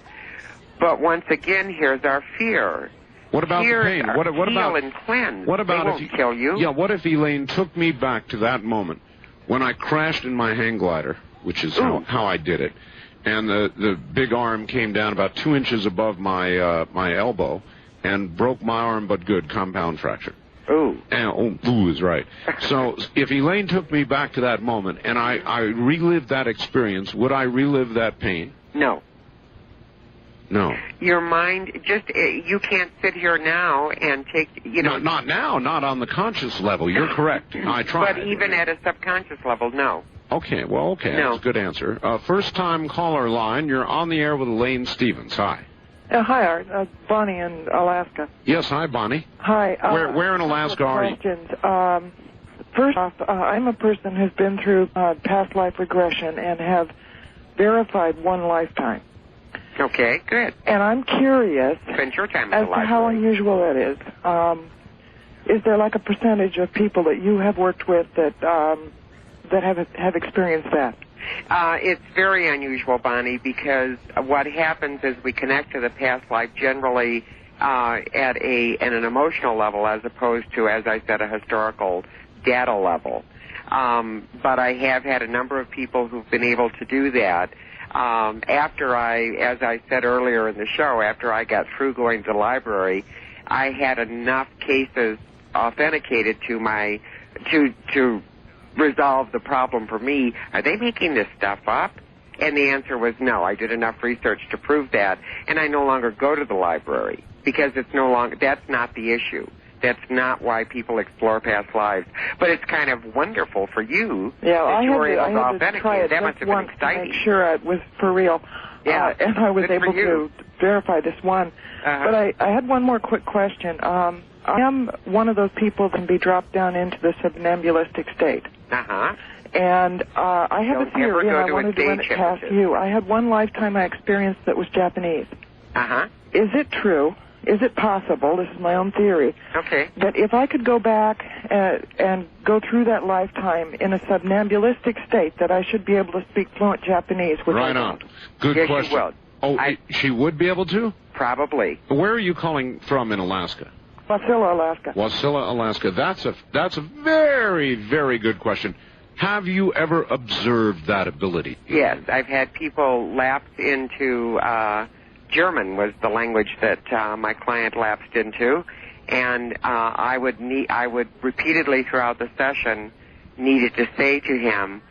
But once again, here's our fear. What about the pain? What about and cleanse? What about they won't if kill you? Yeah. What if Elaine took me back to that moment when I crashed in my hang glider, which is how I did it, and the big arm came down about 2 inches above my elbow and broke my arm, but good, compound fracture. Ooh. And, ooh is right. So if Elaine took me back to that moment and I relived that experience, would I relive that pain? No. No. Your mind, you can't sit here now and take, Not now, not on the conscious level. You're correct. I tried. But even at a subconscious level, no. Okay, No. That's a good answer. First-time caller line, you're on the air with Elaine Stevens. Hi. Hi, Art. Bonnie in Alaska. Yes, hi, Bonnie. Hi. Where in Alaska are you? Questions. First off, I'm a person who's been through past life regression and have verified one lifetime. Okay, good. And I'm curious Spend your time as to how unusual that is. Is there like a percentage of people that you have worked with that have experienced that? It's very unusual, Bonnie, because what happens is we connect to the past life generally at an emotional level as opposed to, as I said, a historical data level. But I have had a number of people who've been able to do that. After as I said earlier in the show, after I got through going to the library, I had enough cases authenticated to resolve the problem for me. Are they making this stuff up? And the answer was no. I did enough research to prove that, and I no longer go to the library because that's not the issue. That's not why people explore past lives. But it's kind of wonderful for you that you were able to authenticate. That must have been exciting. To make sure it was for real. Yeah. And I was able to verify this one. But I had one more quick question. I am one of those people that can be dropped down into the somnambulestic state. And I have a theory, and I wanted to run it past you. I had one lifetime I experienced that was Japanese. Is it true? Is it possible, this is my own theory, that if I could go back and go through that lifetime in a somnambulistic state, that I should be able to speak fluent Japanese? Right on. Good question. She would. Oh, she would be able to? Probably. Where are you calling from in Alaska? Wasilla, Alaska. Wasilla, Alaska. That's a very, very good question. Have you ever observed that ability? Yes, I've had people lapse into German was the language that my client lapsed into, and I would repeatedly throughout the session needed to say to him,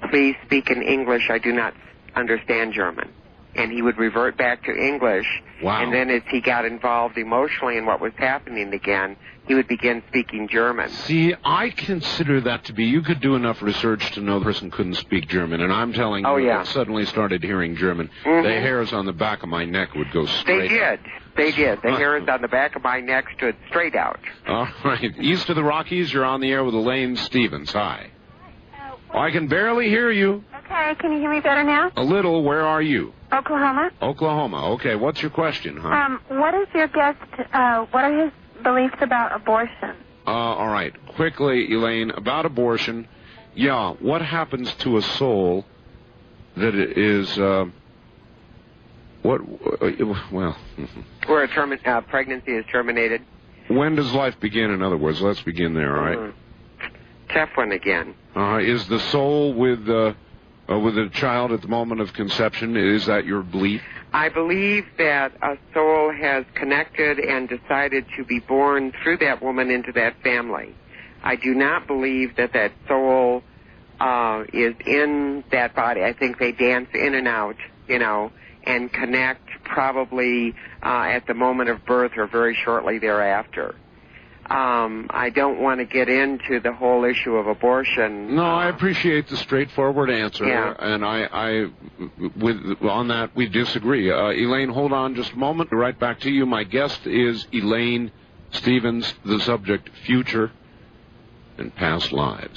"Please speak in English. I do not understand German." And he would revert back to English. Wow. And then as he got involved emotionally in what was happening again, he would begin speaking German. See, I consider that to be, you could do enough research to know the person couldn't speak German, and I'm telling you, if I suddenly started hearing German, the hairs on the back of my neck would go straight out. They did. The hairs on the back of my neck stood straight out. All right. East of the Rockies, you're on the air with Elaine Stevens. Hi. I can barely hear you. Okay, can you hear me better now? A little. Where are you? Oklahoma. Oklahoma. Okay, what's your question, huh? What is your guest, what are his beliefs about abortion? All right. Quickly, Elaine, about abortion. Yeah, what happens to a soul that is, well... Where a pregnancy is terminated? When does life begin, in other words? Let's begin there, all right? Tough one again. Is the soul with the child at the moment of conception? Is that your belief? I believe that a soul has connected and decided to be born through that woman into that family. I do not believe that soul is in that body. I think they dance in and out, and connect probably at the moment of birth or very shortly thereafter. I don't want to get into the whole issue of abortion. No, I appreciate the straightforward answer, and on that we disagree. Elaine, hold on just a moment. Right back to you. My guest is Elaine Stevens, the subject, future and past lives.